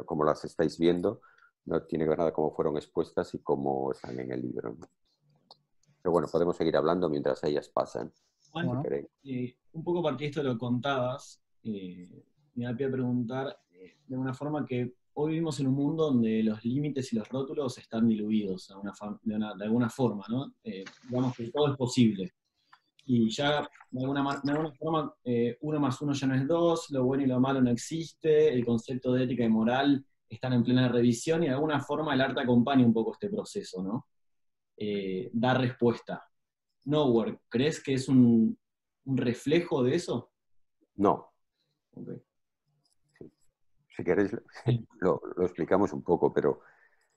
S3: como las estáis viendo, no tiene que ver nada cómo fueron expuestas y cómo están en el libro, ¿no? Pero bueno, podemos seguir hablando mientras ellas pasan.
S1: Juan,
S3: Si queréis.
S1: un poco a partir de esto lo contabas, me da pie a preguntar de una forma que hoy vivimos en un mundo donde los límites y los rótulos están diluidos de alguna forma, ¿no? Digamos que todo es posible. Y ya de alguna forma 1 más 1 ya no es 2, lo bueno y lo malo no existe, el concepto de ética y moral están en plena revisión y de alguna forma el arte acompaña un poco este proceso, ¿no? da respuesta. Nowhere, ¿crees que es un reflejo de eso?
S3: No.
S1: Okay.
S3: Si queréis, lo explicamos un poco, pero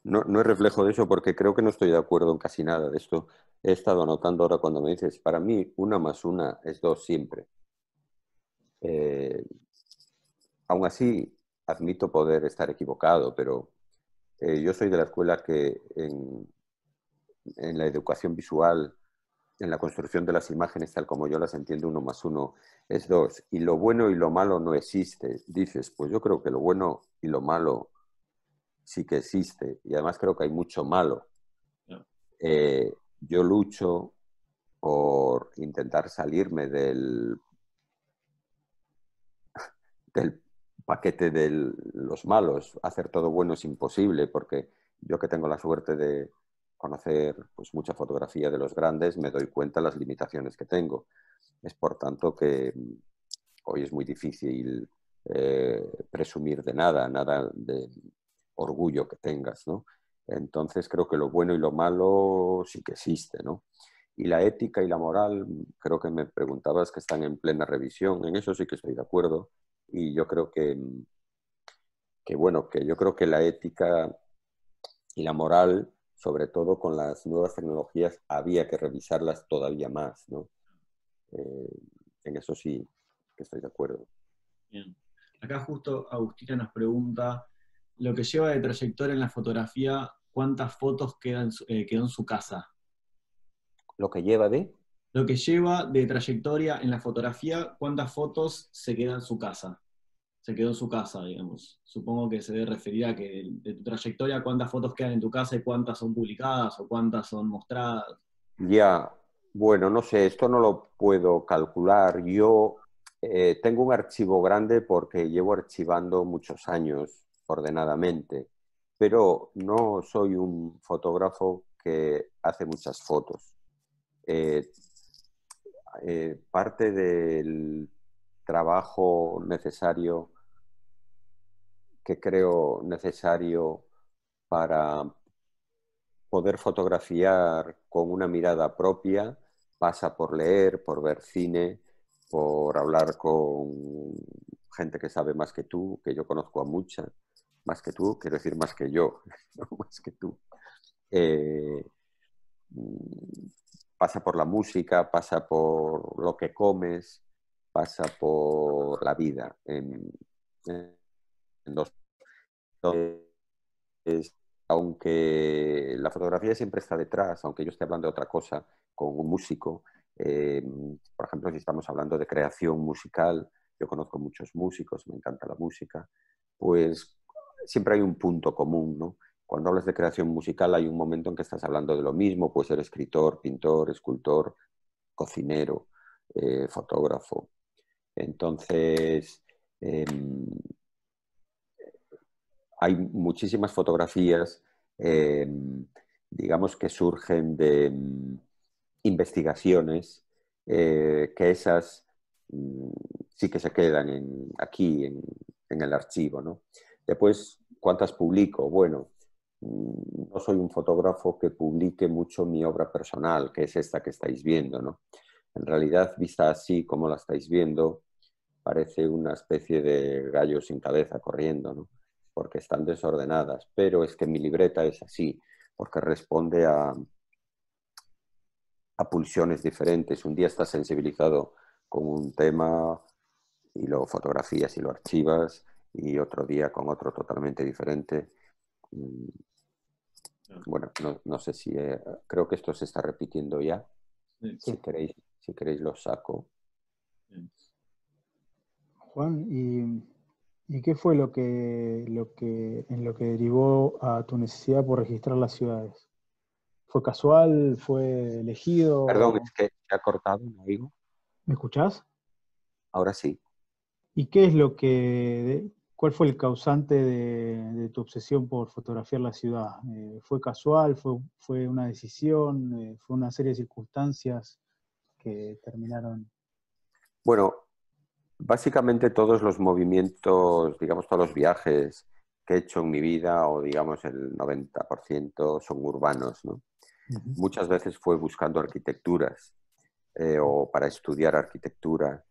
S3: no es reflejo de eso porque creo que no estoy de acuerdo en casi nada de esto. He estado anotando ahora cuando me dices, para mí 1 más 1 es 2 siempre. Aún así, admito poder estar equivocado, pero yo soy de la escuela que en la educación visual, en la construcción de las imágenes tal como yo las entiendo, 1 más 1 es 2. Y lo bueno y lo malo no existe. Dices, pues yo creo que lo bueno y lo malo sí que existe. Y además creo que hay mucho malo.
S1: No.
S3: Yo lucho por intentar salirme del paquete de los malos. Hacer todo bueno es imposible porque yo que tengo la suerte de conocer pues, mucha fotografía de los grandes, me doy cuenta de las limitaciones que tengo. Es por tanto que hoy es muy difícil presumir de nada de orgullo que tengas, ¿no? Entonces creo que lo bueno y lo malo sí que existe, ¿no? Y la ética y la moral, creo que me preguntabas que están en plena revisión, en eso sí que estoy de acuerdo. Y yo creo que yo creo que la ética y la moral, sobre todo con las nuevas tecnologías, había que revisarlas todavía más, ¿no? En eso sí que estoy de acuerdo.
S1: Bien. Acá justo Agustina nos pregunta, lo que lleva de trayectoria en la fotografía, ¿cuántas fotos quedó en su casa?
S3: Lo que lleva de...
S1: Lo que lleva de trayectoria en la fotografía, ¿cuántas fotos se quedan en su casa? Se quedó en su casa, digamos. Supongo que se debe referir a que de tu trayectoria, ¿cuántas fotos quedan en tu casa y cuántas son publicadas o cuántas son mostradas?
S3: Ya, bueno, no sé, esto no lo puedo calcular. Yo tengo un archivo grande porque llevo archivando muchos años ordenadamente, pero no soy un fotógrafo que hace muchas fotos. Eh, Parte del trabajo necesario, que creo necesario para poder fotografiar con una mirada propia, pasa por leer, por ver cine, por hablar con gente que sabe más que tú, que yo conozco a mucha, más que tú, quiero decir más que yo, no más que tú. Eh, Pasa por la música, pasa por lo que comes, pasa por la vida. En los, entonces, aunque la fotografía siempre está detrás, aunque yo esté hablando de otra cosa con un músico, por ejemplo, si estamos hablando de creación musical, yo conozco muchos músicos, me encanta la música, pues siempre hay un punto común, ¿no? Cuando hablas de creación musical hay un momento en que estás hablando de lo mismo, puede ser escritor, pintor, escultor, cocinero, fotógrafo. Entonces, eh, hay muchísimas fotografías, digamos, que surgen de investigaciones, que esas sí que se quedan aquí en el archivo, ¿no? Después, ¿cuántas publico? Bueno, no soy un fotógrafo que publique mucho mi obra personal, que es esta que estáis viendo, ¿no? En realidad, vista así como la estáis viendo, parece una especie de gallo sin cabeza corriendo, ¿no? Porque están desordenadas, pero es que mi libreta es así, porque responde a pulsiones diferentes. Un día estás sensibilizado con un tema y lo fotografías y lo archivas, y otro día con otro totalmente diferente. Bueno, no sé si... creo que esto se está repitiendo ya.
S1: Sí.
S3: Si queréis lo saco.
S2: Juan, ¿y qué fue en lo que derivó a tu necesidad por registrar las ciudades? ¿Fue casual? ¿Fue elegido?
S3: Perdón, es que se ha cortado, no oigo.
S2: ¿Me escuchás?
S3: Ahora sí.
S2: ¿Y cuál fue el causante de tu obsesión por fotografiar la ciudad? ¿Fue casual? ¿Fue una decisión? ¿Fue una serie de circunstancias que terminaron?
S3: Bueno, básicamente todos los movimientos, digamos, todos los viajes que he hecho en mi vida, o digamos el 90% son urbanos, ¿no? Muchas veces fue buscando arquitecturas o para estudiar arquitectura.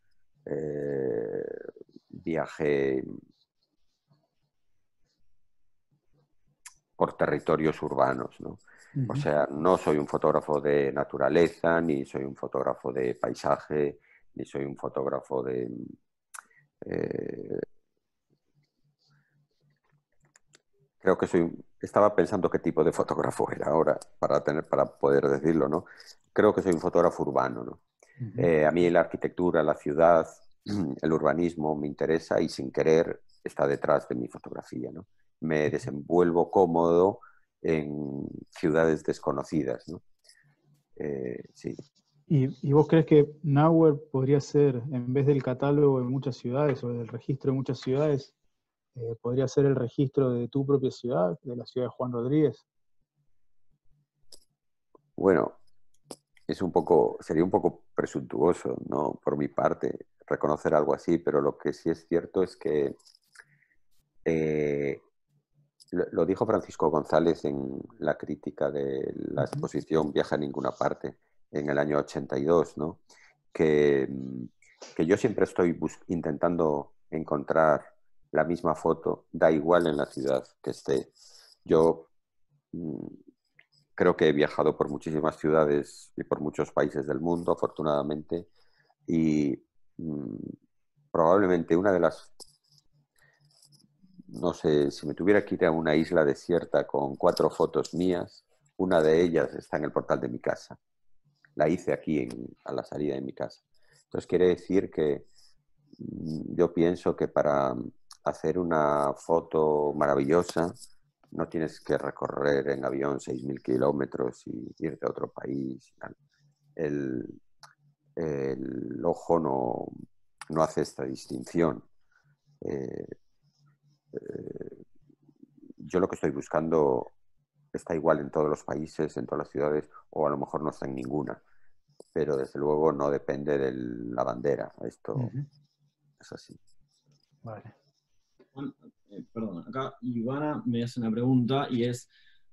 S3: Viajé por territorios urbanos, ¿no? O sea, no soy un fotógrafo de naturaleza, ni soy un fotógrafo de paisaje, ni soy un fotógrafo de... creo que estaba pensando qué tipo de fotógrafo era ahora, para poder decirlo, ¿no? Creo que soy un fotógrafo urbano, ¿no? A mí la arquitectura, la ciudad, el urbanismo me interesa y sin querer está detrás de mi fotografía, ¿no? Me desenvuelvo cómodo en ciudades desconocidas, ¿no? Sí.
S2: ¿Y vos crees que Nowhere podría ser, en vez del catálogo de muchas ciudades o del registro de muchas ciudades, podría ser el registro de tu propia ciudad, de la ciudad de Juan Rodríguez?
S3: Bueno, sería un poco presuntuoso, ¿no? Por mi parte, reconocer algo así, pero lo que sí es cierto es que lo dijo Francisco González en la crítica de la exposición Viaja a ninguna parte, en el año 82, ¿no? Que yo siempre estoy intentando encontrar la misma foto, da igual en la ciudad que esté. Yo creo que he viajado por muchísimas ciudades y por muchos países del mundo, afortunadamente, y probablemente una de las... No sé, si me tuviera que ir a una isla desierta con 4 fotos mías, una de ellas está en el portal de mi casa. La hice aquí a la salida de mi casa. Entonces quiere decir que yo pienso que para hacer una foto maravillosa no tienes que recorrer en avión 6.000 kilómetros y irte a otro país. El ojo no hace esta distinción. Yo lo que estoy buscando está igual en todos los países, en todas las ciudades, o a lo mejor no está en ninguna, pero desde luego no depende de la bandera. Esto es así.
S2: Vale.
S1: Perdón, acá Ivana me hace una pregunta y es,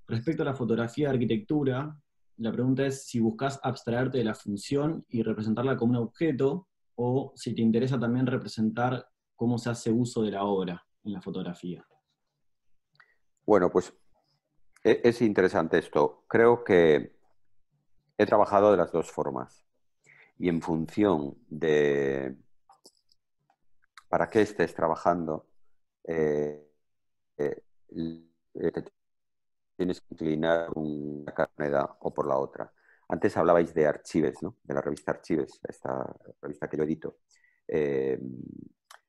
S1: respecto a la fotografía de arquitectura, la pregunta es si buscas abstraerte de la función y representarla como un objeto, o si te interesa también representar cómo se hace uso de la obra en la fotografía.
S3: Bueno, pues es interesante esto. Creo que he trabajado de las dos formas y en función de para qué estés trabajando, te tienes que inclinar una moneda o por la otra. Antes hablabais de Archives, ¿no? De la revista Archives, esta revista que yo edito.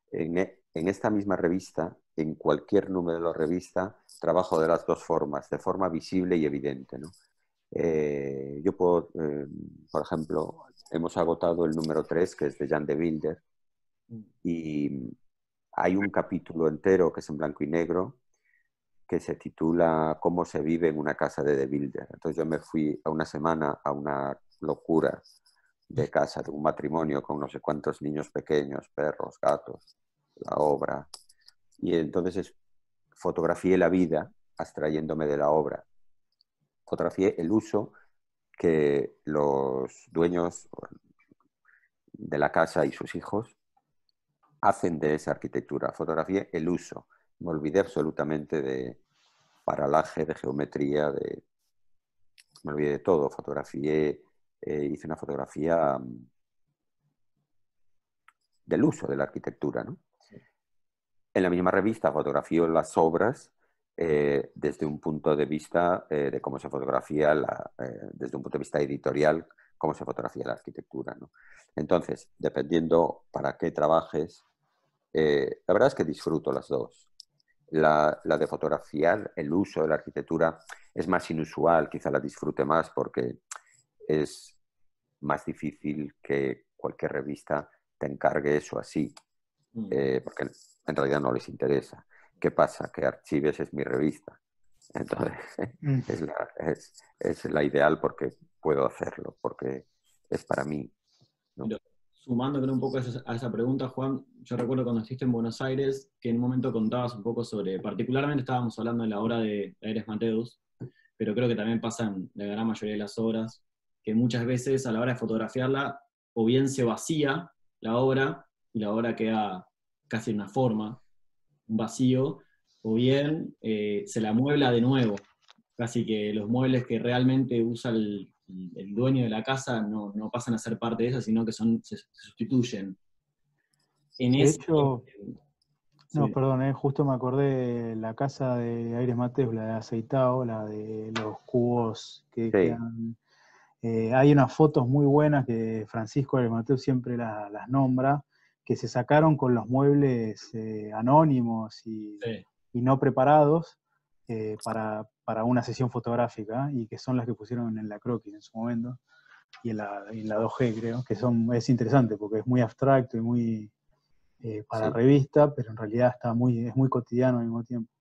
S3: En esta misma revista, en cualquier número de la revista, trabajo de las dos formas, de forma visible y evidente, ¿no? Yo puedo, por ejemplo, hemos agotado el número 3, que es de Jan de Wilder, y hay un capítulo entero que es en blanco y negro, que se titula Cómo se vive en una casa de Wilder. Entonces yo me fui a una semana a una locura de casa, de un matrimonio con no sé cuántos niños pequeños, perros, gatos, la obra. Y entonces fotografié la vida abstrayéndome de la obra. Fotografié el uso que los dueños de la casa y sus hijos hacen de esa arquitectura. Fotografié el uso. Me olvidé absolutamente de paralaje, de geometría, me olvidé de todo. Fotografié, hice una fotografía del uso de la arquitectura, ¿no? En la misma revista fotografío las obras desde un punto de vista de cómo se fotografía, desde un punto de vista editorial, cómo se fotografía la arquitectura, ¿no? Entonces, dependiendo para qué trabajes, la verdad es que disfruto las dos. La de fotografiar el uso de la arquitectura es más inusual, quizá la disfrute más porque es más difícil que cualquier revista te encargue eso así, porque en realidad no les interesa. ¿Qué pasa? Que Archives es mi revista. Entonces, es la ideal porque puedo hacerlo, porque es para mí, ¿no?
S1: Pero, sumando un poco a esa pregunta, Juan, yo recuerdo cuando estuviste en Buenos Aires, que en un momento contabas un poco sobre, particularmente estábamos hablando de la obra de Aires Mateus, pero creo que también pasa en la gran mayoría de las obras, que muchas veces a la hora de fotografiarla, o bien se vacía la obra, y la obra queda casi en una forma, un vacío, o bien se la muebla de nuevo. Casi que los muebles que realmente usa el dueño de la casa no pasan a ser parte de esa, sino que se sustituyen. En
S2: De
S1: ese...
S2: hecho, no,
S1: Sí,
S2: perdón, justo me acordé de la casa de Aires Mateos, la de Aceitao, la de los cubos que
S3: Sí,
S2: quedan. Hay unas fotos muy buenas que Francisco Aires Mateos siempre las nombra, que se sacaron con los muebles anónimos
S1: sí.
S2: y no preparados para una sesión fotográfica, y que son las que pusieron en la croquis en su momento, y en la 2G creo, es interesante porque es muy abstracto y muy para
S3: sí.
S2: revista, pero en realidad es muy cotidiano al mismo tiempo.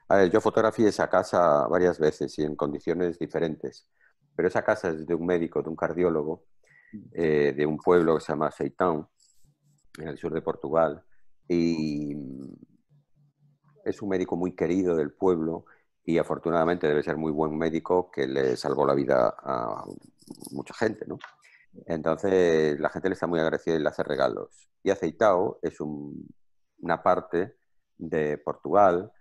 S3: A ver, yo fotografié esa casa varias veces y en condiciones diferentes, pero esa casa es de un médico, de un cardiólogo, de un pueblo que se llama Seitão, en el sur de Portugal, y es un médico muy querido del pueblo y afortunadamente debe ser muy buen médico que le salvó la vida a mucha gente, ¿no? Entonces la gente le está muy agradecida y le hace regalos. Y Aceitao es una parte de Portugal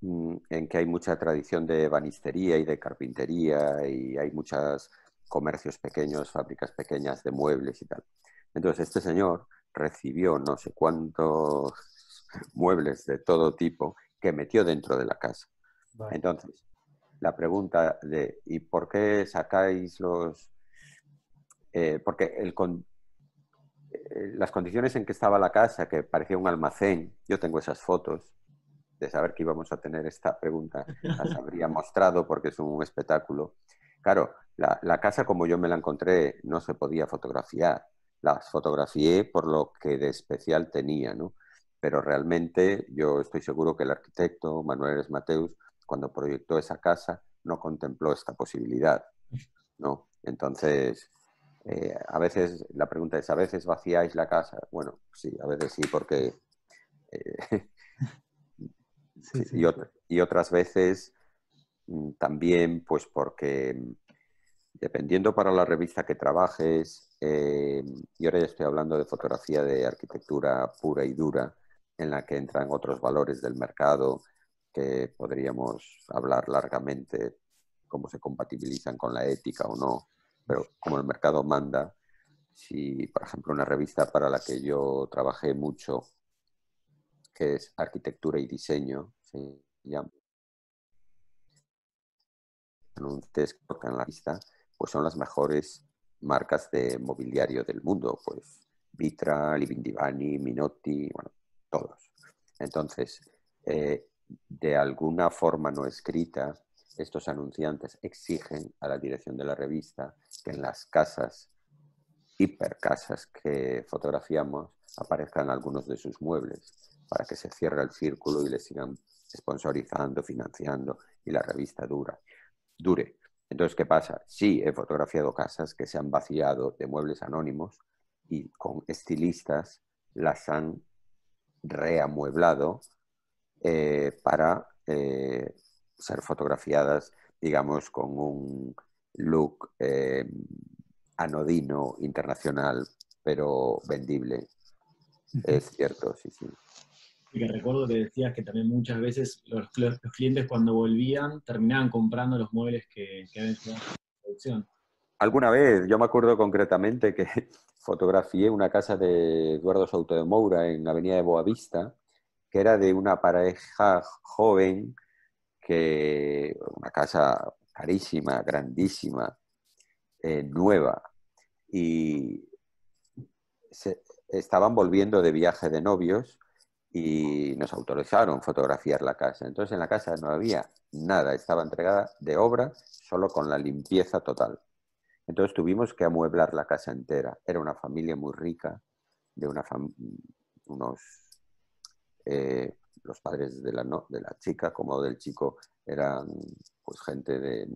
S3: en que hay mucha tradición de ebanistería y de carpintería y hay muchos comercios pequeños, fábricas pequeñas de muebles y tal. Entonces este señor recibió no sé cuántos muebles de todo tipo que metió dentro de la casa.
S2: Vale.
S3: Entonces, la pregunta de ¿y por qué sacáis los...? Porque las condiciones en que estaba la casa, que parecía un almacén, yo tengo esas fotos, de saber que íbamos a tener esta pregunta, las habría mostrado porque es un espectáculo. Claro, la casa como yo me la encontré no se podía fotografiar. Las fotografié por lo que de especial tenía, ¿no? Pero realmente yo estoy seguro que el arquitecto Manuel Aires Mateus, cuando proyectó esa casa, no contempló esta posibilidad, ¿no? Entonces, a veces, la pregunta es, ¿a veces vaciáis la casa? Bueno, sí, a veces sí, porque...
S2: Sí, sí.
S3: y otras veces también, pues porque dependiendo para la revista que trabajes, y ahora ya estoy hablando de fotografía de arquitectura pura y dura, en la que entran otros valores del mercado que podríamos hablar largamente, cómo se compatibilizan con la ética o no, pero como el mercado manda, si, por ejemplo, una revista para la que yo trabajé mucho, que es Arquitectura y Diseño, se llama, anuncios en la lista, pues son las mejores marcas de mobiliario del mundo, pues Vitra, Living Divani, Minotti, bueno, todos. Entonces, de alguna forma no escrita, estos anunciantes exigen a la dirección de la revista que en las casas, hipercasas que fotografiamos, aparezcan algunos de sus muebles para que se cierre el círculo y les sigan sponsorizando, financiando y la revista dure. Entonces, ¿qué pasa? Sí, he fotografiado casas que se han vaciado de muebles anónimos y con estilistas las han reamueblado para ser fotografiadas, digamos, con un look anodino, internacional, pero vendible. Es cierto, sí, sí.
S1: Y que recuerdo que decías que también muchas veces los clientes cuando volvían terminaban comprando los muebles que habían llevado a la producción.
S3: Alguna vez, yo me acuerdo concretamente que fotografié una casa de Eduardo Souto de Moura en la avenida de Boavista, que era de una pareja joven, una casa carísima, grandísima, nueva, y estaban volviendo de viaje de novios y nos autorizaron fotografiar la casa. Entonces en la casa no había nada, estaba entregada de obra solo con la limpieza total. Entonces tuvimos que amueblar la casa entera. Era una familia muy rica, de unos... los padres de la chica como del chico eran pues gente de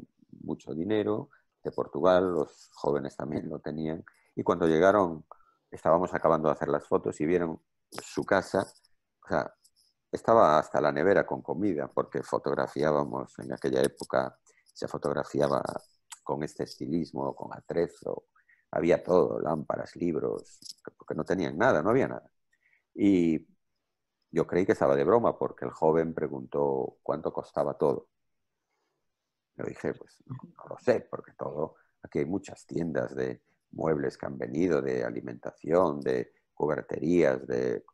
S3: mucho dinero, de Portugal, los jóvenes también lo tenían. Y cuando llegaron, estábamos acabando de hacer las fotos y vieron su casa, o sea, estaba hasta la nevera con comida, porque fotografiábamos en aquella época se fotografiaba con este estilismo, con atrezo, había todo, lámparas, libros, porque no tenían nada, no había nada. Y yo creí que estaba de broma porque el joven preguntó cuánto costaba todo. Yo dije, pues no lo sé, porque todo, aquí hay muchas tiendas de muebles que han venido, de alimentación, de cuberterías, de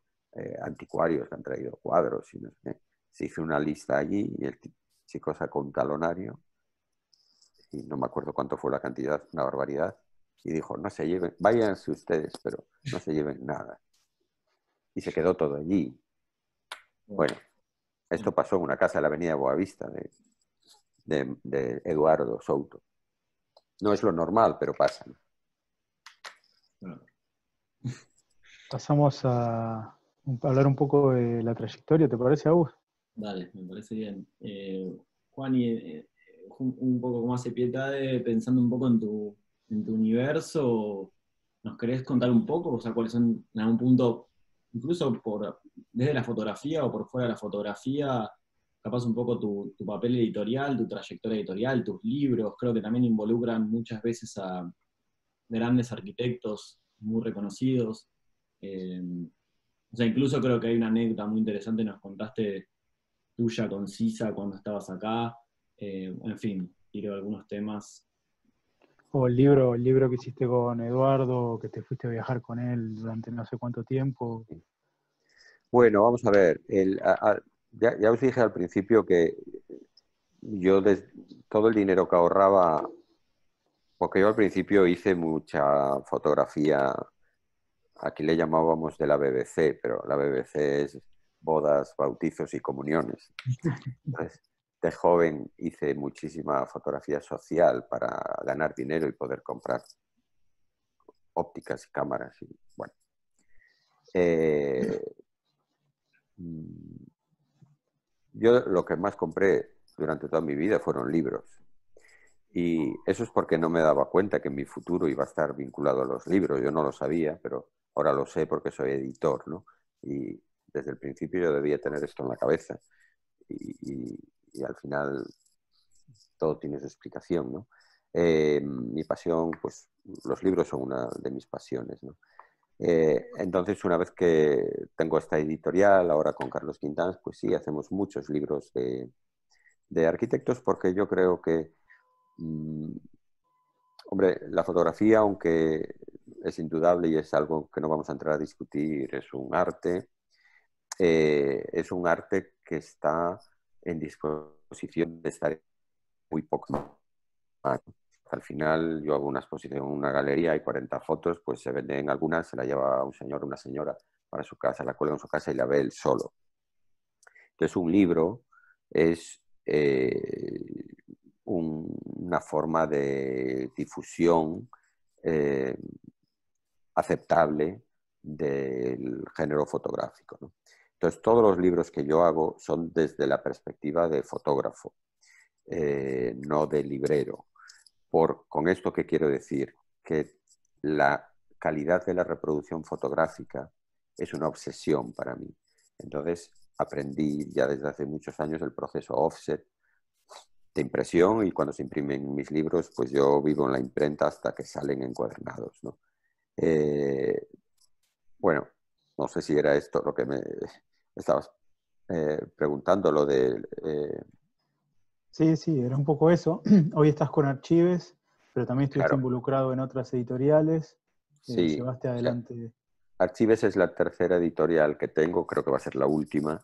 S3: anticuarios que han traído cuadros. Y no sé qué. Se hizo una lista allí y el chico sacó un talonario y no me acuerdo cuánto fue la cantidad, una barbaridad. Y dijo, no se lleven, váyanse ustedes, pero no se lleven nada. Y se quedó todo allí. Bueno, esto pasó en una casa de la avenida Boavista de Eduardo Souto. No es lo normal, pero pasa, ¿no?
S2: Pasamos a hablar un poco de la trayectoria, ¿te parece, Agus?
S1: Dale, me parece bien. Juan, y un poco como hace Pietade, pensando un poco en tu universo, ¿nos querés contar un poco? O sea, cuáles son en algún punto, incluso desde la fotografía o por fuera de la fotografía, capaz un poco tu papel editorial, tu trayectoria editorial, tus libros, creo que también involucran muchas veces a grandes arquitectos muy reconocidos. Eh, o sea, incluso creo que hay una anécdota muy interesante, nos contaste tuya, concisa, cuando estabas acá. En fin, tiro algunos temas.
S2: O el libro que hiciste con Eduardo, que te fuiste a viajar con él durante no sé cuánto tiempo.
S3: Bueno, vamos a ver. Ya os dije al principio que yo todo el dinero que ahorraba, porque yo al principio hice mucha fotografía, aquí le llamábamos de la BBC, pero la BBC es bodas, bautizos y comuniones. Entonces, de joven hice muchísima fotografía social para ganar dinero y poder comprar ópticas y cámaras. Y, bueno. Yo lo que más compré durante toda mi vida fueron libros. Y eso es porque no me daba cuenta que mi futuro iba a estar vinculado a los libros. Yo no lo sabía, pero ahora lo sé porque soy editor, ¿no? Y desde el principio yo debía tener esto en la cabeza. Y al final todo tiene su explicación, ¿no? Mi pasión, pues los libros son una de mis pasiones, ¿no? Entonces, una vez que tengo esta editorial, ahora con Carlos Quintans, pues sí, hacemos muchos libros de arquitectos porque yo creo que, hombre, la fotografía, aunque es indudable y es algo que no vamos a entrar a discutir, es un arte que está en disposición de estar en muy poco. Al final yo hago una exposición en una galería, hay 40 fotos, pues se venden algunas, se la lleva un señor o una señora para su casa, la cuelga en su casa y la ve él solo. Entonces un libro es una forma de difusión eh, aceptable del género fotográfico, ¿no? Entonces todos los libros que yo hago son desde la perspectiva de fotógrafo, no de librero. Con esto, ¿qué quiero decir? Que la calidad de la reproducción fotográfica es una obsesión para mí. Entonces, aprendí ya desde hace muchos años el proceso offset de impresión y cuando se imprimen mis libros, pues yo vivo en la imprenta hasta que salen encuadernados, ¿no? Bueno, no sé si era esto lo que me estabas preguntando, lo de...
S2: Sí, sí, era un poco eso. Hoy estás con Archives, pero también estuviste
S3: claro,
S2: involucrado en otras editoriales.
S3: sí.
S2: Llevaste
S3: O sea,
S2: adelante.
S3: Archives es la tercera editorial que tengo, creo que va a ser la última.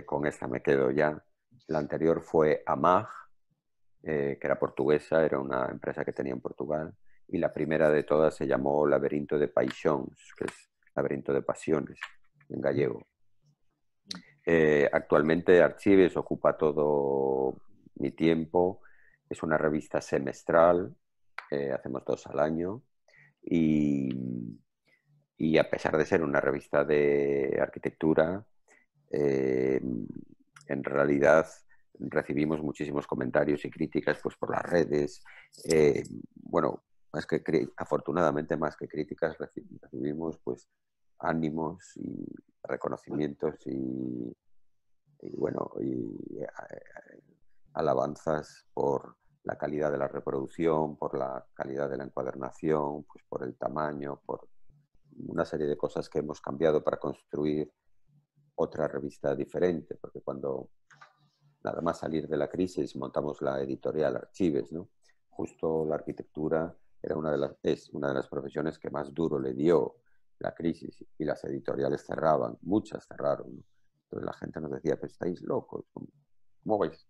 S3: Con esta me quedo ya. La anterior fue AMAG, que era portuguesa, era una empresa que tenía en Portugal. Y la primera de todas se llamó Laberinto de Paixões, que es Laberinto de Pasiones en gallego. Actualmente Archives ocupa todo mi tiempo. Es una revista semestral, hacemos 2 al año. Y a pesar de ser una revista de arquitectura, en realidad recibimos muchísimos comentarios y críticas pues, por las redes. Bueno, afortunadamente más que críticas recibimos pues, ánimos y reconocimientos y alabanzas por la calidad de la reproducción, por la calidad de la encuadernación, pues por el tamaño, por una serie de cosas que hemos cambiado para construir otra revista diferente, porque cuando nada más salir de la crisis montamos la editorial Archives, ¿no? Justo la arquitectura era es una de las profesiones que más duro le dio la crisis, y las editoriales cerraban, muchas cerraron, ¿no? Entonces la gente nos decía, pues estáis locos, ¿cómo vais?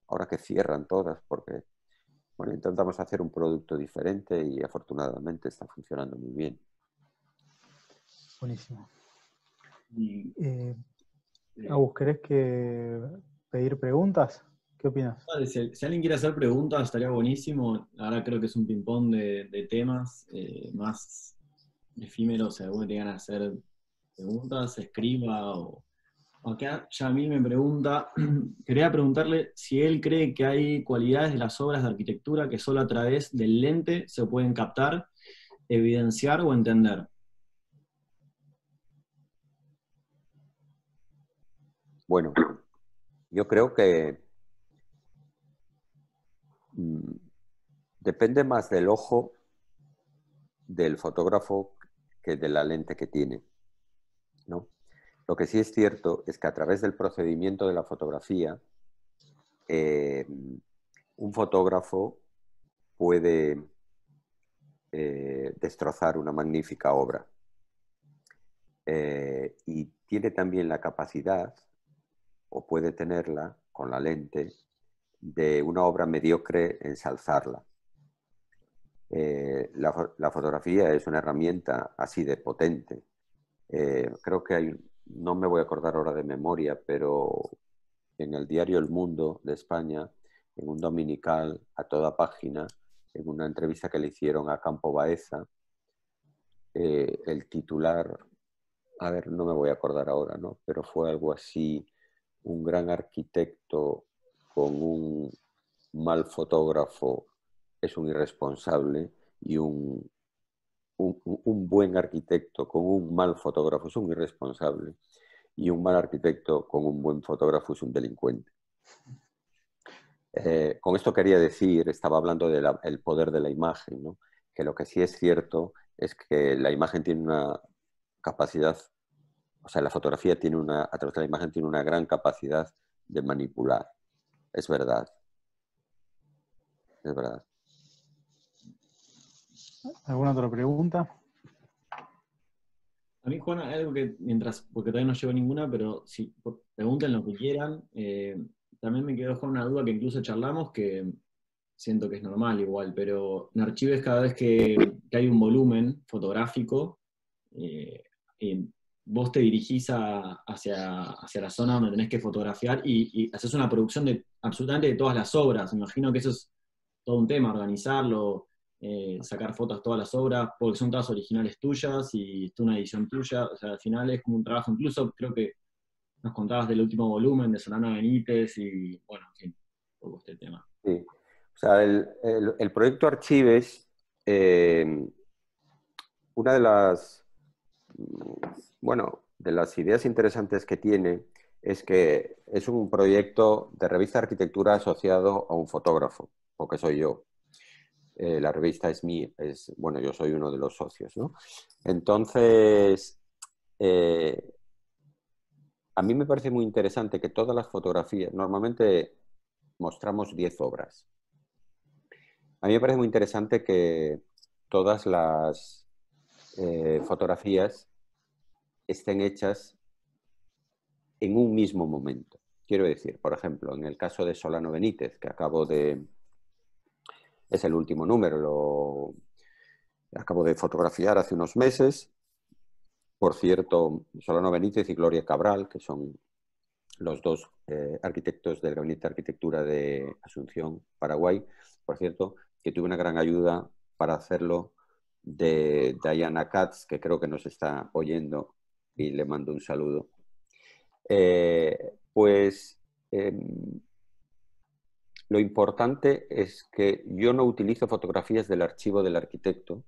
S3: Ahora que cierran todas, porque bueno, intentamos hacer un producto diferente y afortunadamente está funcionando muy bien.
S2: Buenísimo.
S1: Y,
S2: Agus, ¿querés pedir preguntas? ¿Qué opinas?
S1: si alguien quiere hacer preguntas, estaría buenísimo. Ahora creo que es un ping-pong de temas más efímeros. Si alguno tiene ganas de hacer preguntas, escriba o... Acá Yamil me pregunta, quería preguntarle si él cree que hay cualidades de las obras de arquitectura que solo a través del lente se pueden captar, evidenciar o entender.
S3: Bueno, yo creo que depende más del ojo del fotógrafo que de la lente que tiene, ¿no? Lo que sí es cierto es que a través del procedimiento de la fotografía, un fotógrafo puede destrozar una magnífica obra. Y tiene también la capacidad, o puede tenerla con la lente, de una obra mediocre ensalzarla. La fotografía es una herramienta así de potente. Creo que hay, no me voy a acordar ahora de memoria, pero en el diario El Mundo de España, en un dominical a toda página, en una entrevista que le hicieron a Campo Baeza, el titular, a ver, no me voy a acordar ahora, ¿no? Pero fue algo así: un gran arquitecto con un mal fotógrafo es un irresponsable, y un buen arquitecto con un mal fotógrafo es un irresponsable, y un mal arquitecto con un buen fotógrafo es un delincuente. Con esto quería decir, estaba hablando del poder de la imagen, ¿no? Que lo que sí es cierto es que la imagen tiene una capacidad, o sea, la fotografía tiene a través de la imagen tiene una gran capacidad de manipular. Es verdad. Es verdad.
S2: ¿Alguna otra pregunta?
S1: A mí, Juan, hay algo que porque todavía no llevo ninguna, pero si pregunten lo que quieran, también me quedó con una duda que incluso charlamos, que siento que es normal igual, pero en Archives cada vez que hay un volumen fotográfico, y vos te dirigís hacia la zona donde tenés que fotografiar y haces una producción de absolutamente de todas las obras. Me imagino que eso es todo un tema, organizarlo, sacar fotos de todas las obras, porque son todas originales tuyas y es una edición tuya. O sea, al final es como un trabajo. Incluso creo que nos contabas del último volumen de Solana Benítez y, bueno, en fin, un poco este tema.
S3: Sí. O sea, el proyecto Archives, una de las, bueno, de las ideas interesantes que tiene es que es un proyecto de revista de arquitectura asociado a un fotógrafo, porque soy yo. La revista es mía, bueno, yo soy uno de los socios, ¿no? Entonces, a mí me parece muy interesante que todas las fotografías, normalmente mostramos 10 obras. A mí me parece muy interesante que todas las fotografías estén hechas en un mismo momento. Quiero decir, por ejemplo, en el caso de Solano Benítez, que es el último número, lo acabo de fotografiar hace unos meses. Por cierto, Solano Benítez y Gloria Cabral, que son los dos arquitectos del Gabinete de Arquitectura de Asunción, Paraguay, por cierto, que tuve una gran ayuda para hacerlo de Diana Katz, que creo que nos está oyendo, y le mando un saludo. Lo importante es que yo no utilizo fotografías del archivo del arquitecto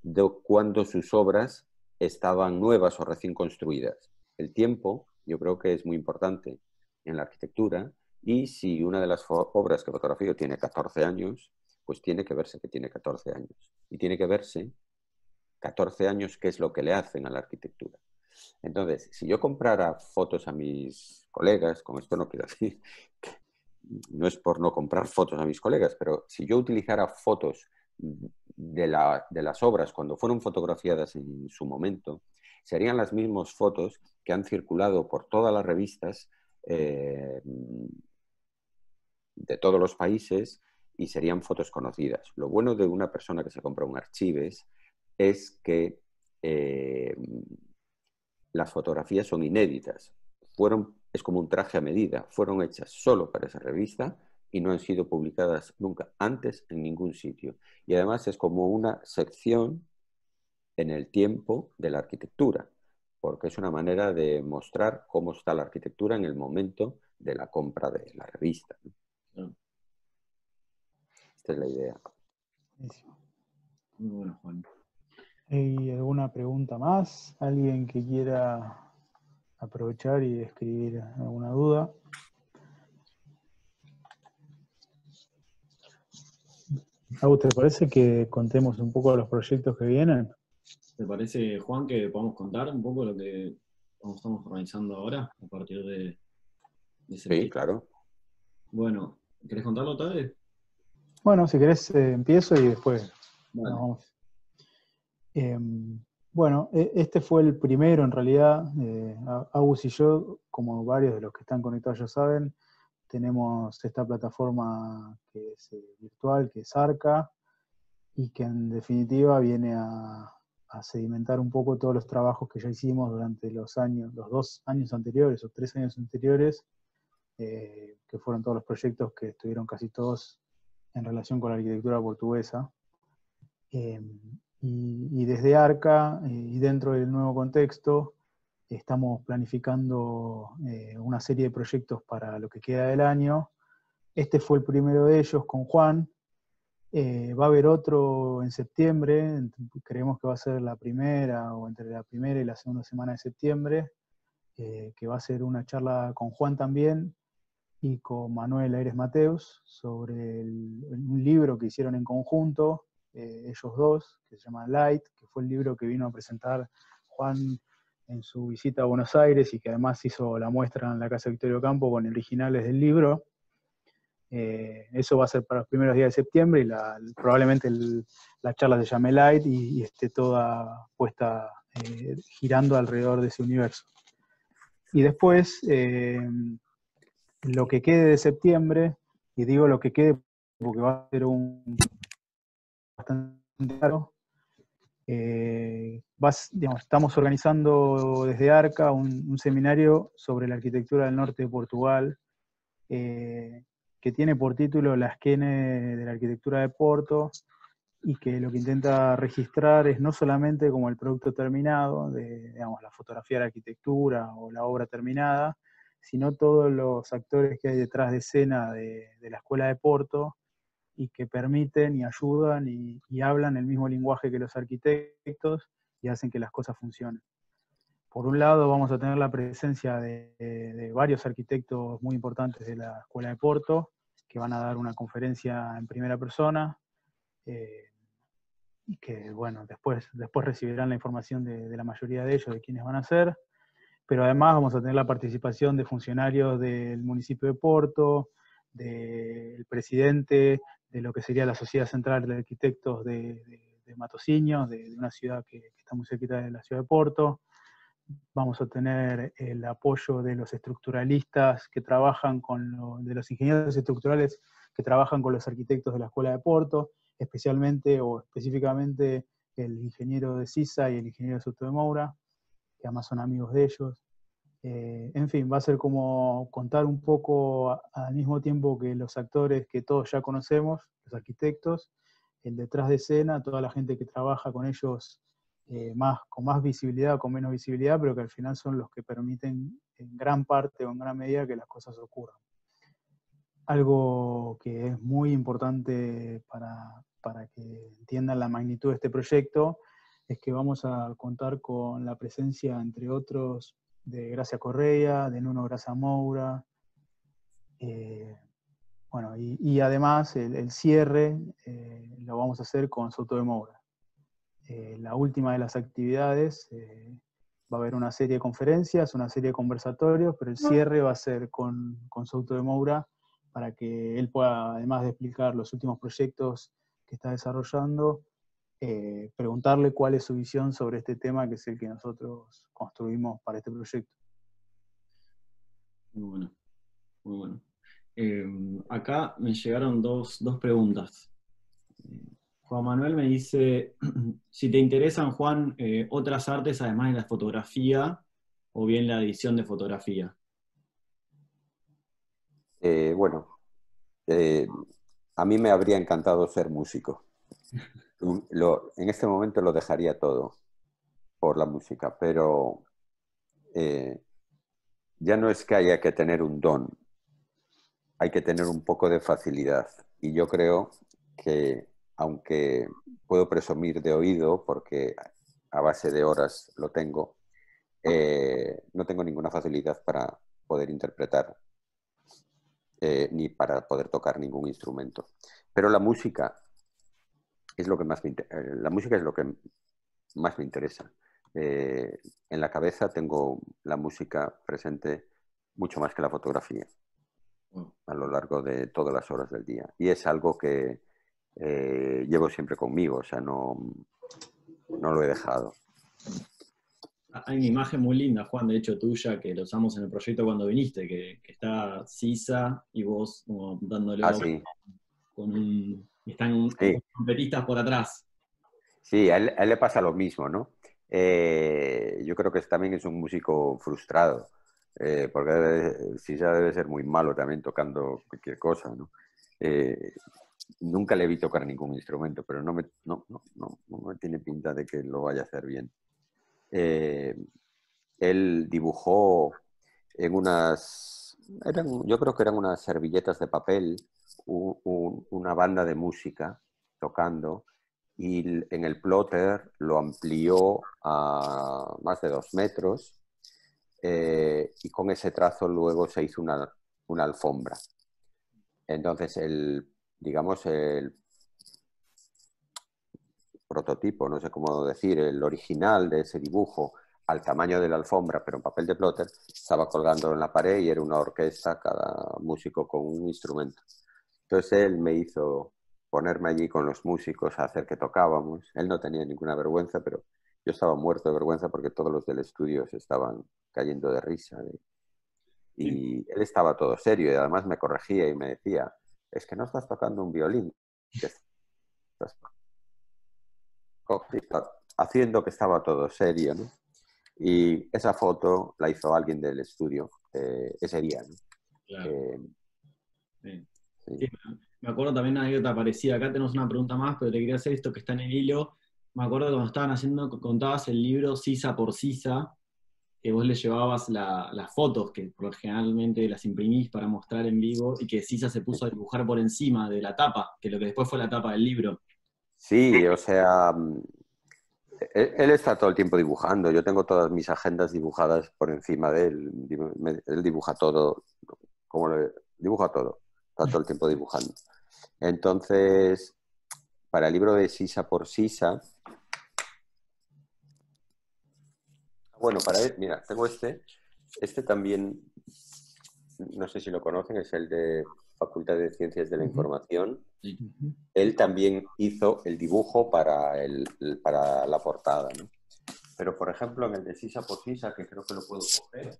S3: de cuando sus obras estaban nuevas o recién construidas. El tiempo, yo creo que es muy importante en la arquitectura, Y si una de las obras que fotografío tiene 14 años, pues tiene que verse que tiene 14 años. Y tiene que verse 14 años qué es lo que le hacen a la arquitectura. Entonces, si yo comprara fotos a mis colegas, con esto no quiero decir que no es por no comprar fotos a mis colegas, pero si yo utilizara fotos de las obras cuando fueron fotografiadas en su momento, serían las mismas fotos que han circulado por todas las revistas de todos los países y serían fotos conocidas. Lo bueno de una persona que se compra un Archives es que las fotografías son inéditas. Es como un traje a medida. Fueron hechas solo para esa revista y no han sido publicadas nunca antes en ningún sitio. Y además es como una sección en el tiempo de la arquitectura, porque es una manera de mostrar cómo está la arquitectura en el momento de la compra de la revista. Esta es la idea.
S1: Muy bueno, Juan.
S2: ¿Hay alguna pregunta más? ¿Alguien que quiera aprovechar y escribir alguna duda? Agus, ¿te parece que contemos un poco de los proyectos que vienen?
S1: ¿Te parece, Juan, que podamos contar un poco lo que estamos organizando ahora, a partir de septiembre?
S3: Sí, claro.
S1: Bueno, ¿querés contarlo, Tade?
S2: Bueno, si querés empiezo y después
S1: Vale.
S2: nos vamos. Bueno, este fue el primero en realidad. Agus y yo, como varios de los que están conectados ya saben, tenemos esta plataforma que es virtual, que es Arca, y que en definitiva viene a sedimentar un poco todos los trabajos que ya hicimos durante los 2 años anteriores o 3 años anteriores, que fueron todos los proyectos que estuvieron casi todos en relación con la arquitectura portuguesa. Y desde Arca, y dentro del nuevo contexto, estamos planificando una serie de proyectos para lo que queda del año. Este fue el primero de ellos con Juan. Va a haber otro en septiembre, creemos que va a ser la primera o entre la primera y la segunda semana de septiembre, que va a ser una charla con Juan también y con Manuel Aires Mateus sobre un libro que hicieron en conjunto, ellos dos, que se llama Light, que fue el libro que vino a presentar Juan en su visita a Buenos Aires y que además hizo la muestra en la Casa Victorio Campo con originales del libro. Eso va a ser para los primeros días de septiembre y probablemente la charla se llame Light y esté toda puesta girando alrededor de ese universo. Y después, lo que quede de septiembre, y digo lo que quede porque va a ser bastante claro, estamos organizando desde Arca un seminario sobre la arquitectura del norte de Portugal, que tiene por título La esquene de la arquitectura de Porto, y que lo que intenta registrar es no solamente como el producto terminado, la fotografía de la arquitectura o la obra terminada, sino todos los actores que hay detrás de escena de la Escuela de Porto, y que permiten y ayudan y hablan el mismo lenguaje que los arquitectos y hacen que las cosas funcionen. Por un lado vamos a tener la presencia de varios arquitectos muy importantes de la Escuela de Porto, que van a dar una conferencia en primera persona, y que bueno, después recibirán la información de la mayoría de ellos, de quiénes van a ser, pero además vamos a tener la participación de funcionarios del municipio de Porto, del presidente de lo que sería la Sociedad Central de Arquitectos de Matosinhos, de una ciudad que está muy cerquita de la ciudad de Porto. Vamos a tener el apoyo de los estructuralistas que trabajan de los ingenieros estructurales que trabajan con los arquitectos de la Escuela de Porto, especialmente o específicamente el ingeniero de CISA y el ingeniero de Soto de Moura, que además son amigos de ellos. En fin, va a ser como contar un poco al mismo tiempo que los actores que todos ya conocemos, los arquitectos, el detrás de escena, toda la gente que trabaja con ellos, con más visibilidad o con menos visibilidad, pero que al final son los que permiten en gran parte o en gran medida que las cosas ocurran. Algo que es muy importante para que entiendan la magnitud de este proyecto es que vamos a contar con la presencia, entre otros, de Gracia Correa, de Nuno Graça Moura, Bueno, y además el cierre lo vamos a hacer con Souto de Moura. La última de las actividades, va a haber una serie de conferencias, una serie de conversatorios, pero el cierre va a ser con Souto de Moura para que él pueda, además de explicar los últimos proyectos que está desarrollando, preguntarle cuál es su visión sobre este tema, que es el que nosotros construimos para este proyecto.
S1: Muy bueno, muy bueno. Acá me llegaron dos preguntas. Juan Manuel me dice, si te interesan, Juan, otras artes además de la fotografía o bien la edición de fotografía.
S3: Bueno, a mí me habría encantado ser músico. En este momento lo dejaría todo por la música, pero ya no es que haya que tener un don, hay que tener un poco de facilidad. Y yo creo que, aunque puedo presumir de oído, porque a base de horas lo tengo, no tengo ninguna facilidad para poder interpretar ni para poder tocar ningún instrumento. Pero la música es lo que más la música es lo que más me interesa. En la cabeza tengo la música presente mucho más que la fotografía a lo largo de todas las horas del día. Y es algo que llevo siempre conmigo, o sea, no lo he dejado.
S1: Hay una imagen muy linda, Juan, de hecho tuya, que lo usamos en el proyecto cuando viniste, que está Sisa y vos como dándole
S3: Sí.
S1: con un... Están
S3: Sí.
S1: trompetistas por atrás.
S3: Sí, a él le pasa lo mismo, ¿no? Yo creo que también es un músico frustrado, porque Sisa debe ser muy malo también tocando cualquier cosa, ¿no? Nunca le vi tocar ningún instrumento, pero no me tiene pinta de que lo vaya a hacer bien. Él dibujó en yo creo que eran unas servilletas de papel, una banda de música tocando, y en el plotter lo amplió a más de 2 metros, y con ese trazo luego se hizo una alfombra. Entonces, digamos, el prototipo, no sé cómo decir, el original de ese dibujo al tamaño de la alfombra, pero en papel de plotter, estaba colgando en la pared y era una orquesta, cada músico con un instrumento. Entonces él me hizo ponerme allí con los músicos a hacer que tocábamos. Él no tenía ninguna vergüenza, pero yo estaba muerto de vergüenza porque todos los del estudio se estaban cayendo de risa. Y él estaba todo serio y además me corregía y me decía, es que no estás tocando un violín, que estás haciendo que estaba todo serio, ¿no? Y esa foto la hizo alguien del estudio ese día, ¿no?
S1: Claro. Sí.
S3: Sí.
S1: Sí, me acuerdo también una anécdota parecida. Acá tenemos una pregunta más, pero te quería hacer esto que está en el hilo. Me acuerdo cuando estaban haciendo, contabas el libro Sisa por Sisa, que vos le llevabas las fotos, que generalmente las imprimís para mostrar en vivo, y que Sisa se puso a dibujar por encima de la tapa, que lo que después fue la tapa del libro.
S3: Sí, o sea, él está todo el tiempo dibujando. Yo tengo todas mis agendas dibujadas por encima de él. Él dibuja todo, dibuja todo. Está todo el tiempo dibujando. Entonces, para el libro de Sisa por Sisa, bueno, para él, mira, tengo este también, no sé si lo conocen, es el de Facultad de Ciencias de la Información.
S1: Sí.
S3: Él también hizo el dibujo para la portada, ¿no? Pero, por ejemplo, en el de Sisa por Sisa, que creo que lo puedo coger.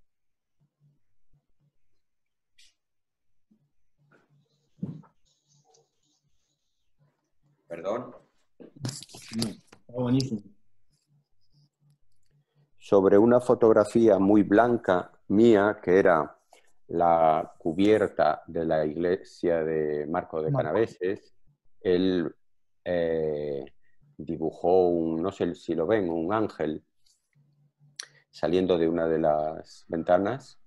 S3: Perdón.
S1: Está buenísimo.
S3: Sobre una fotografía muy blanca mía, que era la cubierta de la iglesia de Marco de Canaveses, él dibujó no sé si lo ven, un ángel saliendo de una de las ventanas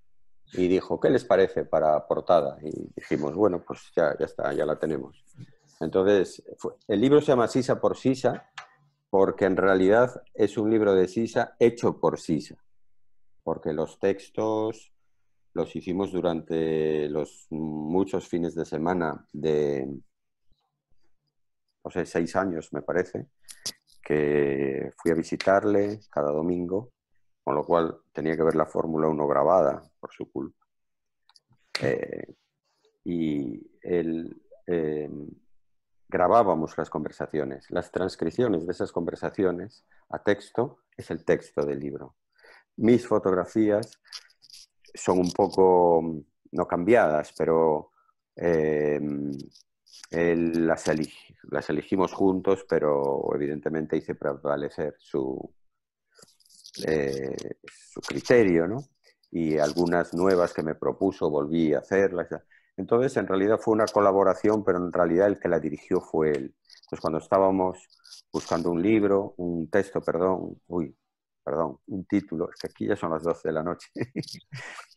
S3: y dijo, ¿qué les parece para portada? Y dijimos, bueno, pues ya está, ya la tenemos. Entonces, el libro se llama Sisa por Sisa porque en realidad es un libro de Sisa hecho por Sisa, porque los textos los hicimos durante los muchos fines de semana de, no sé, 6 años, me parece, que fui a visitarle cada domingo, con lo cual tenía que ver la Fórmula 1 grabada por su culpa. Y él, grabábamos las conversaciones. Las transcripciones de esas conversaciones a texto es el texto del libro. Mis fotografías son un poco, no cambiadas, pero las elegimos juntos, pero evidentemente hice prevalecer su criterio, ¿no? Y algunas nuevas que me propuso volví a hacerlas. Entonces, en realidad fue una colaboración, pero en realidad el que la dirigió fue él. Entonces, cuando estábamos buscando un libro, un texto, perdón, un título, es que aquí ya son las 12 de la noche,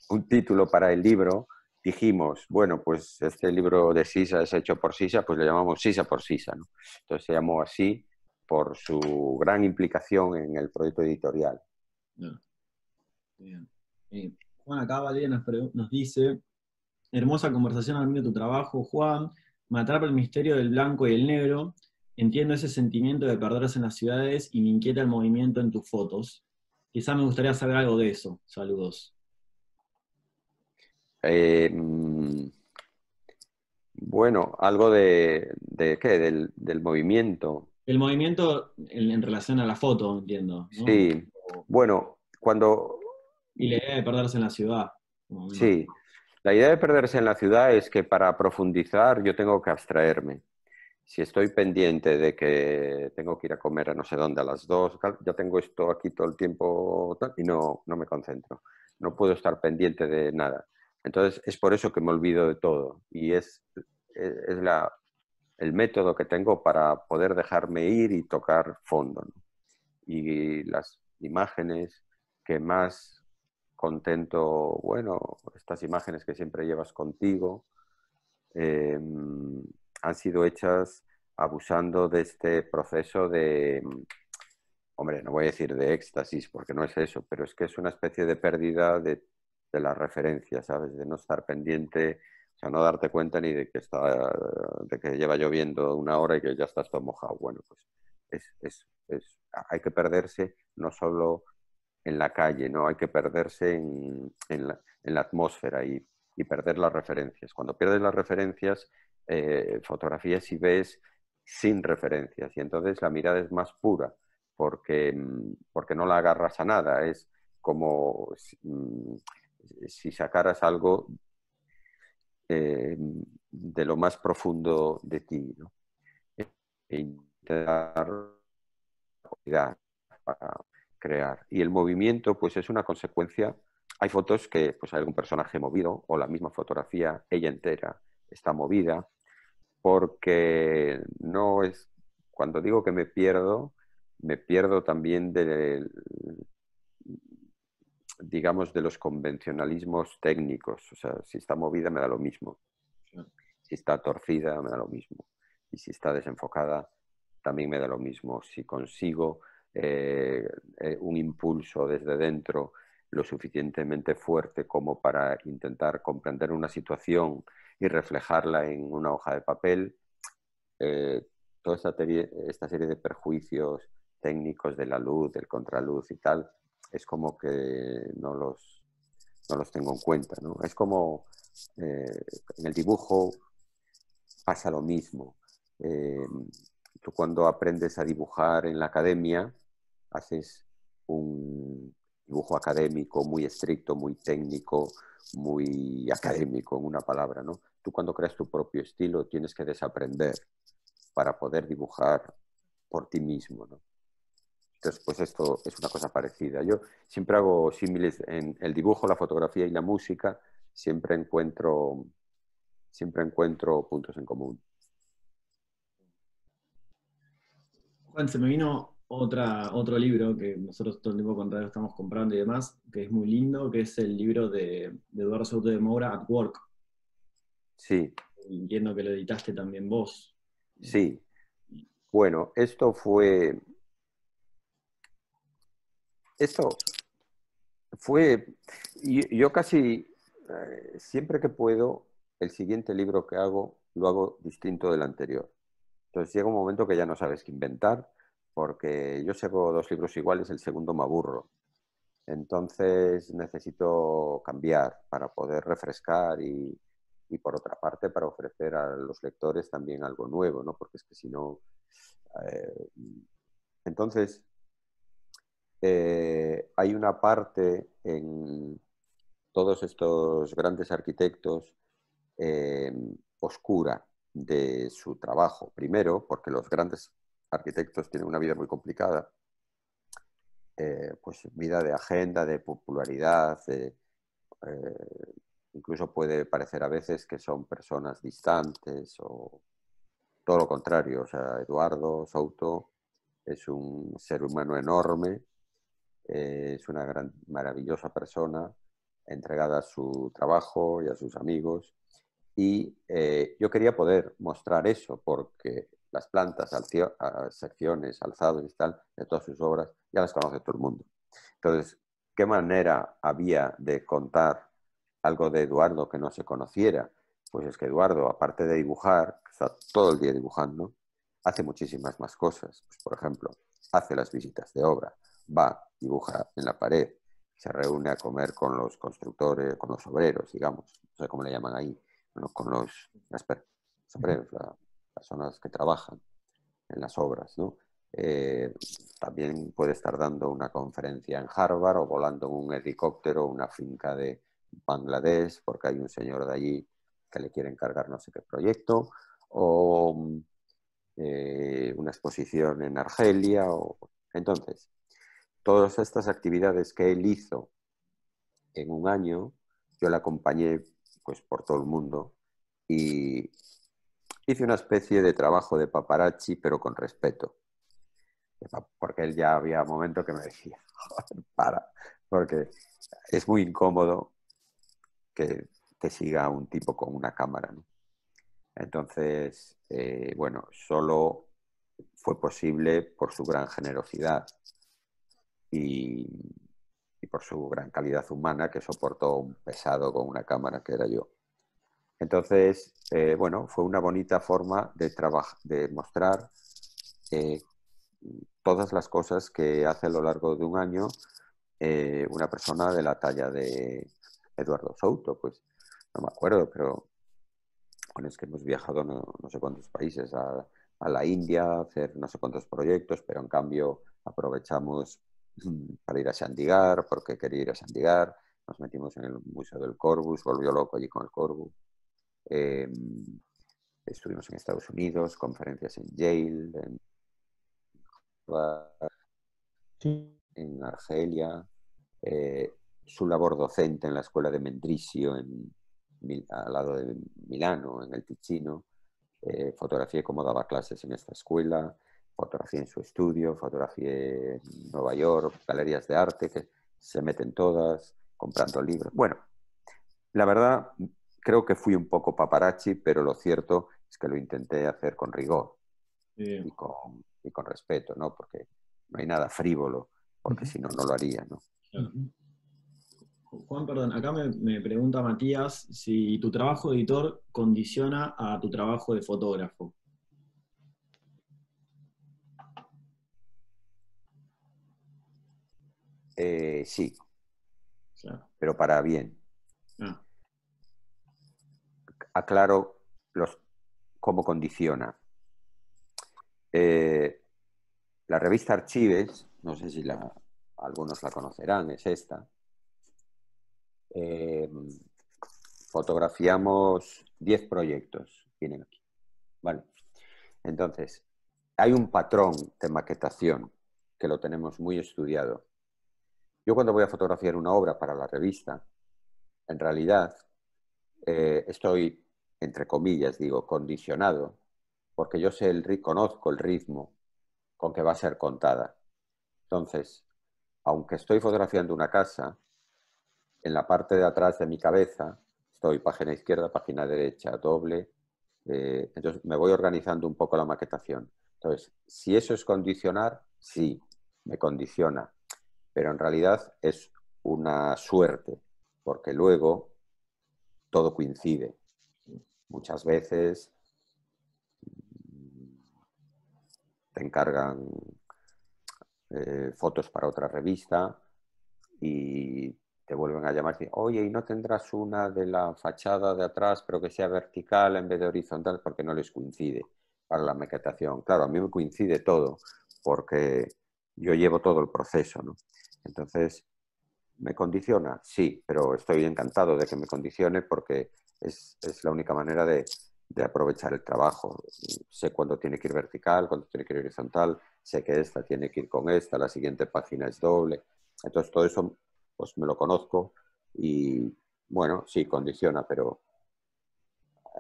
S3: un título para el libro, dijimos, bueno, pues este libro de Sisa es hecho por Sisa, pues le llamamos Sisa por Sisa, ¿no? Entonces se llamó así por su gran implicación en el proyecto editorial.
S1: No. Bien. Juan acá Valeria nos dice, hermosa conversación al medio de tu trabajo, Juan, me atrapa el misterio del blanco y el negro, entiendo ese sentimiento de perderse en las ciudades y me inquieta el movimiento en tus fotos. Quizá me gustaría saber algo de eso. Saludos.
S3: Bueno, algo de ¿qué? Del movimiento.
S1: El movimiento en relación a la foto, entiendo, ¿no?
S3: Sí, bueno, cuando...
S1: Y la idea de perderse en la ciudad.
S3: Sí, la idea de perderse en la ciudad es que para profundizar yo tengo que abstraerme. Si estoy pendiente de que tengo que ir a comer a no sé dónde a las 2, ya tengo esto aquí todo el tiempo y no me concentro. No puedo estar pendiente de nada. Entonces es por eso que me olvido de todo y es el método que tengo para poder dejarme ir y tocar fondo, ¿no? Y las imágenes que más contento, bueno, estas imágenes que siempre llevas contigo, han sido hechas abusando de este proceso de, hombre, no voy a decir de éxtasis porque no es eso, pero es que es una especie de pérdida de la referencia, ¿sabes? De no estar pendiente, o sea, no darte cuenta ni de que lleva lloviendo 1 hora y que ya estás todo mojado. Bueno, pues hay que perderse no solo en la calle, ¿no? Hay que perderse en la atmósfera y perder las referencias. Cuando pierdes las referencias, fotografías y ves sin referencias y entonces la mirada es más pura porque no la agarras a nada. Es como si sacaras algo de lo más profundo de ti, ¿no? E intentar para crear. Y el movimiento, pues es una consecuencia. Hay fotos que pues, hay algún personaje movido o la misma fotografía, ella entera, está movida, porque no es... Cuando digo que me pierdo también digamos, de los convencionalismos técnicos. O sea, si está movida me da lo mismo. Si está torcida me da lo mismo. Y si está desenfocada también me da lo mismo. Si consigo un impulso desde dentro lo suficientemente fuerte como para intentar comprender una situación y reflejarla en una hoja de papel, toda esta serie de perjuicios técnicos de la luz, del contraluz y tal, es como que no los tengo en cuenta, ¿no? Es como en el dibujo pasa lo mismo. Tú cuando aprendes a dibujar en la academia, haces un dibujo académico muy estricto, muy técnico, muy académico, en una palabra, ¿no? Tú cuando creas tu propio estilo tienes que desaprender para poder dibujar por ti mismo, ¿no? Entonces, pues esto es una cosa parecida. Yo siempre hago símiles en el dibujo, la fotografía y la música, siempre encuentro puntos en común.
S1: Juan, se me vino otro libro que nosotros todo el tiempo con Radio estamos comprando y demás, que es muy lindo, que es el libro de Eduardo Souto de Moura, At Work.
S3: Sí.
S1: Entiendo que lo editaste también vos.
S3: Sí. Bueno, esto fue, yo casi siempre que puedo, el siguiente libro que hago lo hago distinto del anterior. Entonces llega un momento que ya no sabes qué inventar, porque yo si hago 2 libros iguales, el segundo me aburro. Entonces necesito cambiar para poder refrescar y por otra parte para ofrecer a los lectores también algo nuevo, ¿no? Porque es que si no... eh, entonces, hay una parte en todos estos grandes arquitectos eh, oscura de su trabajo. Primero, porque los grandes arquitectos tienen una vida muy complicada, pues vida de agenda, de popularidad, incluso puede parecer a veces que son personas distantes o todo lo contrario. O sea, Eduardo Souto es un ser humano enorme, es una gran, maravillosa persona entregada a su trabajo y a sus amigos. Y yo quería poder mostrar eso porque las plantas, secciones, alzados y tal, de todas sus obras, ya las conoce todo el mundo. Entonces, ¿qué manera había de contar algo de Eduardo que no se conociera? Pues es que Eduardo, aparte de dibujar, que está todo el día dibujando, hace muchísimas más cosas. Pues, por ejemplo, hace las visitas de obra, va, dibuja en la pared, se reúne a comer con los constructores, con los obreros, digamos, no sé cómo le llaman ahí, bueno, con los obreros, las personas que trabajan en las obras, ¿no? También puede estar dando una conferencia en Harvard o volando en un helicóptero a una finca de Bangladesh porque hay un señor de allí que le quiere encargar no sé qué proyecto, o una exposición en Argelia. Entonces, todas estas actividades que él hizo en un año, yo le acompañé pues, por todo el mundo y hice una especie de trabajo de paparazzi, pero con respeto. Porque él ya había momentos que me decía, joder, para, porque es muy incómodo que te siga un tipo con una cámara, ¿no? Entonces, bueno, solo fue posible por su gran generosidad y, y por su gran calidad humana que soportó un pesado con una cámara que era yo. Entonces, bueno, fue una bonita forma de mostrar eh, todas las cosas que hace a lo largo de un año una persona de la talla de Eduardo Souto. Pues no me acuerdo, pero bueno, es que hemos viajado no sé cuántos países, a la India, a hacer no sé cuántos proyectos, pero en cambio aprovechamos para ir a Chandigarh, porque quería ir a Chandigarh, nos metimos en el Museo del Corvus, volvió loco allí con el Corvus. Eh, Estuvimos en Estados Unidos, conferencias en Yale,
S2: Sí.
S3: en Argelia, su labor docente en la escuela de Mendrisio, al lado de Milano, en el Ticino. Fotografié cómo daba clases en esta escuela, fotografié en su estudio, fotografié en Nueva York, galerías de arte que se meten todas, comprando libros. Bueno, la verdad, creo que fui un poco paparazzi, pero lo cierto es que lo intenté hacer con rigor y con respeto, ¿no? Porque no hay nada frívolo, porque si no, no lo haría, ¿no?
S1: Claro. Juan, perdón, acá me pregunta Matías si tu trabajo de editor condiciona a tu trabajo de fotógrafo.
S3: Sí,
S1: Claro.
S3: pero para bien.
S1: Ah,
S3: Aclaro cómo condiciona. La revista Archives, no sé si algunos la conocerán, es esta. Eh, Fotografiamos 10 proyectos, vienen aquí. Vale. Entonces, hay un patrón de maquetación que lo tenemos muy estudiado. Yo cuando voy a fotografiar una obra para la revista, en realidad estoy, entre comillas, digo, condicionado, porque yo conozco el ritmo con que va a ser contada. Entonces, aunque estoy fotografiando una casa, en la parte de atrás de mi cabeza estoy página izquierda, página derecha, doble. Entonces, me voy organizando un poco la maquetación. Entonces, si eso es condicionar, sí, me condiciona, pero en realidad es una suerte, porque luego todo coincide. Muchas veces te encargan fotos para otra revista y te vuelven a llamar y dicen, oye, ¿y no tendrás una de la fachada de atrás pero que sea vertical en vez de horizontal? Porque no les coincide para la maquetación. Claro, a mí me coincide todo porque yo llevo todo el proceso, ¿no? Entonces, ¿me condiciona? Sí, pero estoy encantado de que me condicione porque es la única manera de aprovechar el trabajo. Sé cuándo tiene que ir vertical, cuándo tiene que ir horizontal, sé que esta tiene que ir con esta, la siguiente página es doble. Entonces todo eso pues me lo conozco y bueno, sí, condiciona, pero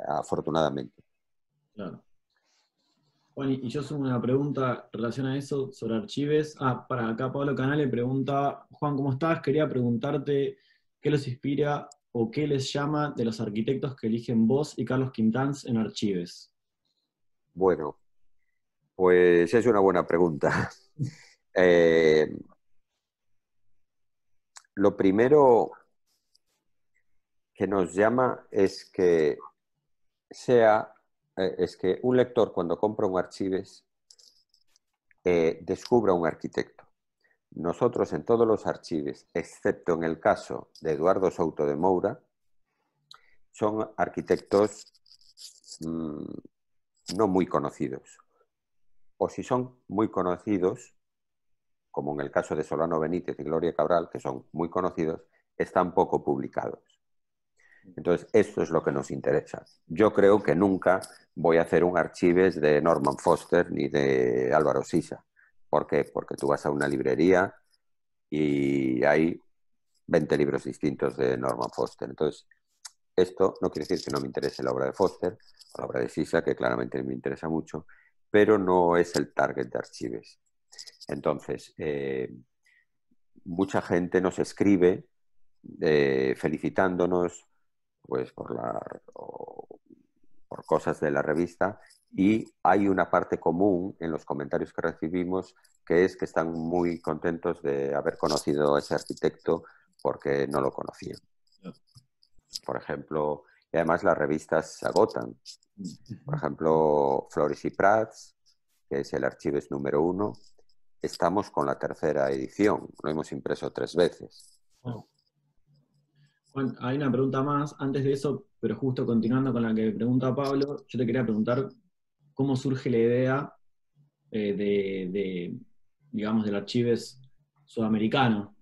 S3: afortunadamente.
S1: Claro. Juan, y yo sumo una pregunta en relación a eso sobre Archives. Para acá Pablo Canale pregunta, Juan, ¿cómo estás? Quería preguntarte qué los inspira o qué les llama de los arquitectos que eligen vos y Carlos Quintanz en Archives.
S3: Bueno, pues es una buena pregunta. Eh, lo primero que nos llama es que es que un lector cuando compra un Archives descubra un arquitecto. Nosotros en todos los Archives, excepto en el caso de Eduardo Souto de Moura, son arquitectos no muy conocidos. O si son muy conocidos, como en el caso de Solano Benítez y Gloria Cabral, que son muy conocidos, están poco publicados. Entonces, esto es lo que nos interesa. Yo creo que nunca voy a hacer un Archives de Norman Foster ni de Álvaro Sisa. ¿Por qué? Porque tú vas a una librería y hay 20 libros distintos de Norman Foster. Entonces, esto no quiere decir que no me interese la obra de Foster o la obra de Sisa, que claramente me interesa mucho, pero no es el target de Archives. Entonces, mucha gente nos escribe felicitándonos pues, por cosas de la revista y hay una parte común en los comentarios que recibimos que es que están muy contentos de haber conocido a ese arquitecto porque no lo conocían. Por ejemplo, y además las revistas se agotan. Por ejemplo, Flores y Prats, que es el Archives número 1, estamos con la tercera edición, lo hemos impreso 3 veces.
S1: Oh. Juan, hay una pregunta más antes de eso, pero justo continuando con la que pregunta Pablo, yo te quería preguntar cómo surge la idea digamos, del Archives sudamericano,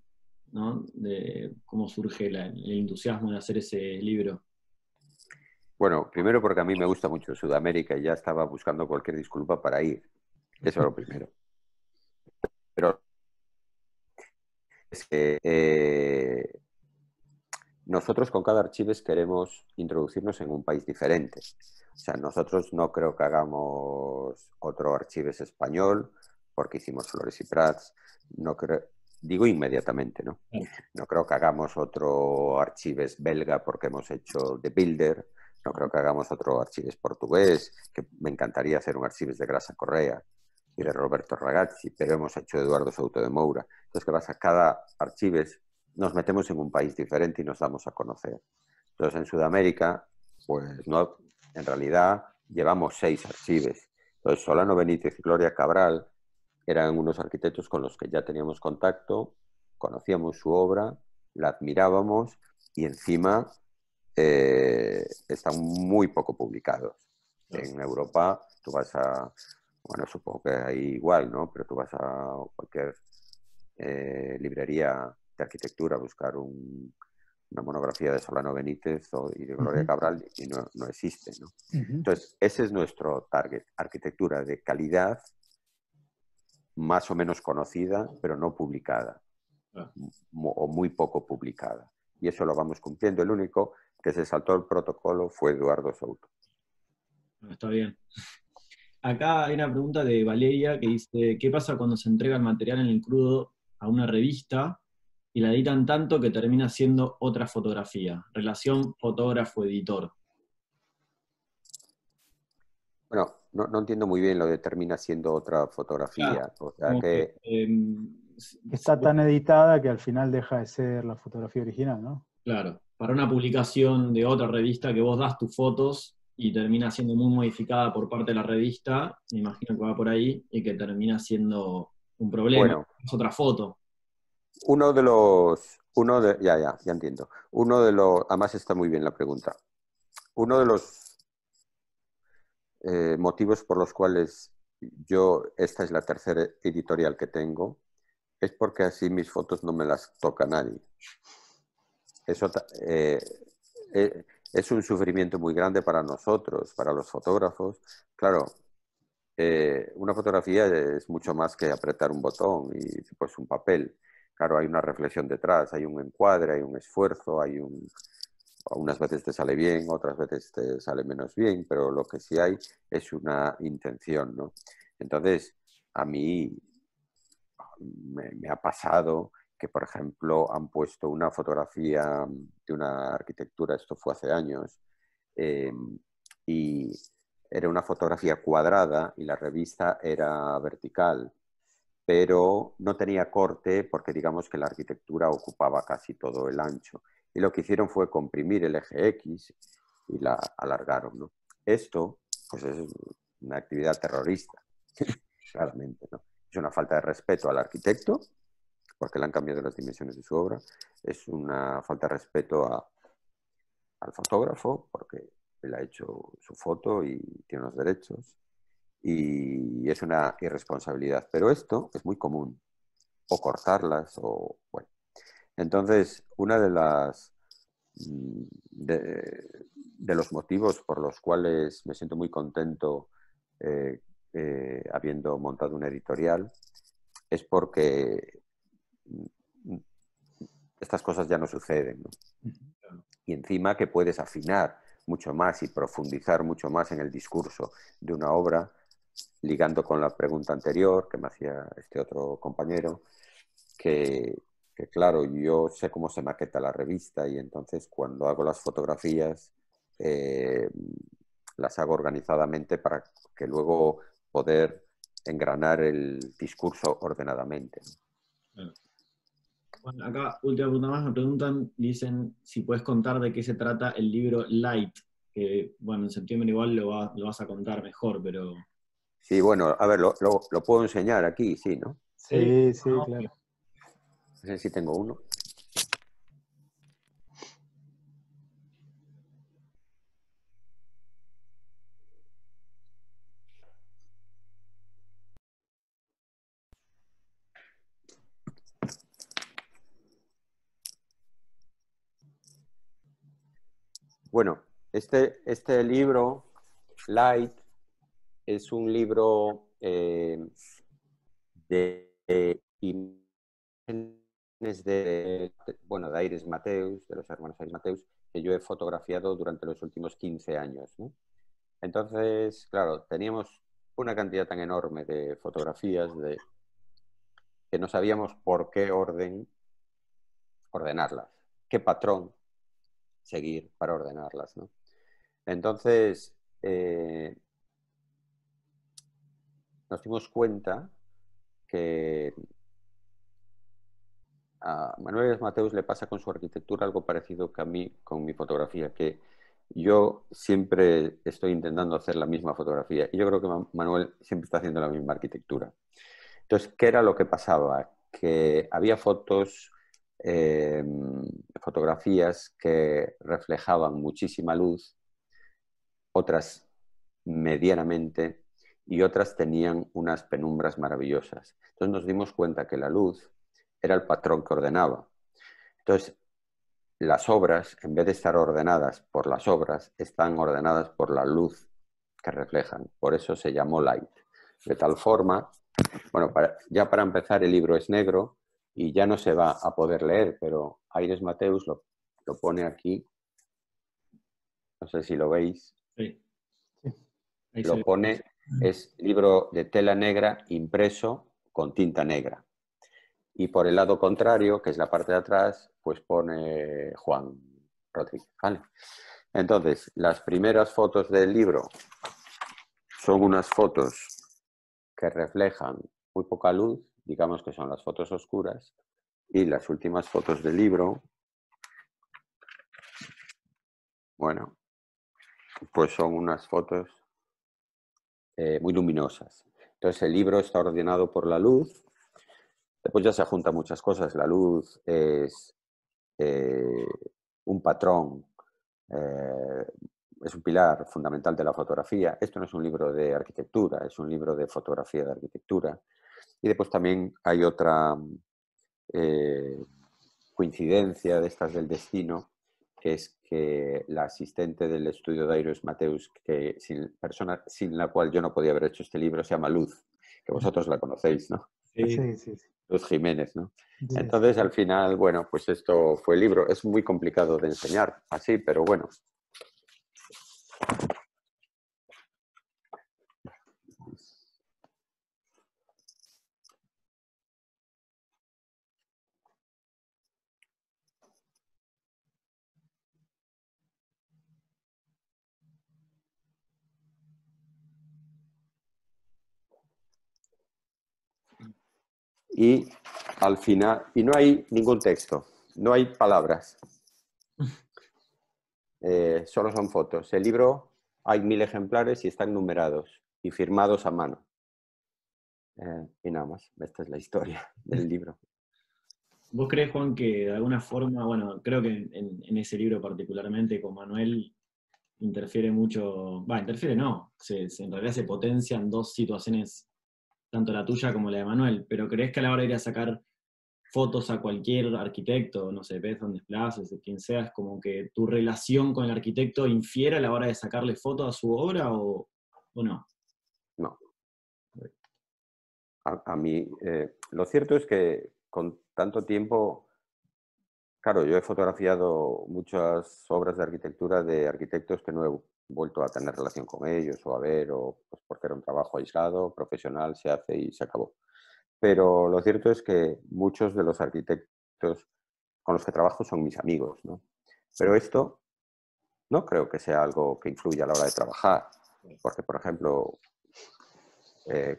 S1: ¿no? De cómo surge el entusiasmo de hacer ese libro.
S3: Bueno, primero porque a mí me gusta mucho Sudamérica y ya estaba buscando cualquier disculpa para ir. Eso es lo primero. Pero es que nosotros con cada Archives queremos introducirnos en un país diferente. O sea, nosotros no creo que hagamos otro Archives español porque hicimos Flores y Prats. No creo, digo inmediatamente, ¿no? No creo que hagamos otro Archives belga porque hemos hecho The Builder. No creo que hagamos otro Archives portugués, que me encantaría hacer un Archives de Grasa Correa y de Roberto Ragazzi, pero hemos hecho Eduardo Souto de Moura. Entonces, ¿qué pasa? Cada Archives nos metemos en un país diferente y nos damos a conocer. Entonces, en Sudamérica, pues no, en realidad llevamos 6 Archives. Entonces, Solano Benítez y Gloria Cabral eran unos arquitectos con los que ya teníamos contacto, conocíamos su obra, la admirábamos y encima están muy poco publicados. En Europa, tú vas a, bueno, supongo que ahí igual, ¿no? Pero tú vas a cualquier librería de arquitectura a buscar una monografía de Solano Benítez y de Gloria Cabral y no existe, ¿no? Entonces, ese es nuestro target, arquitectura de calidad, más o menos conocida, pero no publicada, o muy poco publicada. Y eso lo vamos cumpliendo. El único que se saltó el protocolo fue Eduardo Souto.
S1: Está bien. Acá hay una pregunta de Valeria que dice, ¿qué pasa cuando se entrega el material en el crudo a una revista y la editan tanto que termina siendo otra fotografía? Relación fotógrafo-editor.
S3: Bueno, no entiendo muy bien lo de termina siendo otra fotografía.
S1: Claro,
S3: O sea que
S2: está tan editada que al final deja de ser la fotografía original, ¿no?
S1: claro, para una publicación de otra revista que vos das tus fotos y termina siendo muy modificada por parte de la revista, me imagino que va por ahí, y que termina siendo un problema,
S3: Bueno,
S1: es otra foto.
S3: ya entiendo. Además está muy bien la pregunta. Uno de los motivos por los cuales esta es la tercera editorial que tengo, es porque así mis fotos no me las toca nadie. Eso es un sufrimiento muy grande para nosotros, para los fotógrafos. Claro, una fotografía es mucho más que apretar un botón y pues un papel. Claro, hay una reflexión detrás, hay un encuadre, hay un esfuerzo, unas veces te sale bien, otras veces te sale menos bien, pero lo que sí hay es una intención, ¿no? Entonces, a mí me ha pasado que, por ejemplo, han puesto una fotografía de una arquitectura, esto fue hace años, y era una fotografía cuadrada y la revista era vertical, pero no tenía corte porque digamos que la arquitectura ocupaba casi todo el ancho. Y lo que hicieron fue comprimir el eje X y la alargaron, ¿no? Esto, pues es una actividad terrorista, claramente, ¿no? Es una falta de respeto al arquitecto, porque le han cambiado las dimensiones de su obra. Es una falta de respeto al fotógrafo, porque él ha hecho su foto y tiene los derechos. Y es una irresponsabilidad. Pero esto es muy común. O cortarlas, o bueno. Entonces, una de las de los motivos por los cuales me siento muy contento habiendo montado una editorial es porque estas cosas ya no suceden, ¿no? Y encima que puedes afinar mucho más y profundizar mucho más en el discurso de una obra, ligando con la pregunta anterior que me hacía este otro compañero, que claro, yo sé cómo se maqueta la revista y entonces cuando hago las fotografías las hago organizadamente para que luego poder engranar el discurso ordenadamente.
S1: Bueno, acá, última pregunta más, me preguntan, dicen si puedes contar de qué se trata el libro Light, que bueno, en septiembre igual lo vas a contar mejor, pero...
S3: Sí, bueno, a ver, lo puedo enseñar aquí, sí, ¿no?
S2: Sí, sí,
S1: No,
S2: claro.
S3: No sé si tengo uno. Bueno, este libro, Light, es un libro de imágenes de Aires Mateus, de los hermanos Aires Mateus, que yo he fotografiado durante los últimos 15 años, ¿no? Entonces, claro, teníamos una cantidad tan enorme de fotografías que no sabíamos por qué ordenarlas, qué patrón seguir para ordenarlas, ¿no? Entonces, nos dimos cuenta que a Manuel Mateus le pasa con su arquitectura algo parecido que a mí con mi fotografía, que yo siempre estoy intentando hacer la misma fotografía y yo creo que Manuel siempre está haciendo la misma arquitectura. Entonces, ¿qué era lo que pasaba? Que había fotografías que reflejaban muchísima luz, otras medianamente y otras tenían unas penumbras maravillosas. Entonces nos dimos cuenta que la luz era el patrón que ordenaba. Entonces, las obras, en vez de estar ordenadas por las obras, están ordenadas por la luz que reflejan. Por eso se llamó Light. De tal forma, bueno, ya para empezar el libro es negro y ya no se va a poder leer, pero Aires Mateus lo pone aquí. No sé si lo veis.
S1: Sí. Ahí se
S3: Lo
S1: ve.
S3: pone, es libro de tela negra impreso con tinta negra. Y por el lado contrario, que es la parte de atrás, pues pone Juan Rodríguez, ¿vale? Entonces, las primeras fotos del libro son unas fotos que reflejan muy poca luz, digamos que son las fotos oscuras, y las últimas fotos del libro Bueno, pues son unas fotos muy luminosas. Entonces el libro está ordenado por la luz. Después ya se juntan muchas cosas. La luz es eh, un patrón, eh, es un pilar fundamental de la fotografía. Esto no es un libro de arquitectura, es un libro de fotografía de arquitectura. Y después también hay otra coincidencia de estas del destino, que es que la asistente del estudio de Aires Mateus, que persona sin la cual yo no podía haber hecho este libro, se llama Luz, que vosotros la conocéis, ¿no?
S1: Sí.
S2: Sí, sí, sí.
S3: Luz Jiménez, ¿no?
S2: Sí,
S3: Entonces,
S2: sí.
S3: al final, bueno, pues esto fue el libro. Es muy complicado de enseñar así, pero bueno. Y al final, y no hay ningún texto, no hay palabras, solo son fotos. El libro hay 1000 ejemplares y están numerados y firmados a mano. Y nada más, esta es la historia del libro.
S1: ¿Vos crees, Juan, que de alguna forma, bueno, creo que en ese libro particularmente con Manuel interfiere mucho, interfiere no, en realidad se potencian dos situaciones, tanto la tuya como la de Manuel, pero crees que a la hora de ir a sacar fotos a cualquier arquitecto, no sé, ves donde desplaces, quien sea, es como que tu relación con el arquitecto infiere a la hora de sacarle fotos a su obra o no?
S3: No, a mí, lo cierto es que con tanto tiempo, claro, yo he fotografiado muchas obras de arquitectura de arquitectos que no he vuelto a tener relación con ellos o a ver, o pues porque era un trabajo aislado, profesional, se hace y se acabó. Pero lo cierto es que muchos de los arquitectos con los que trabajo son mis amigos, ¿no? Pero esto no creo que sea algo que influya a la hora de trabajar, porque, por ejemplo,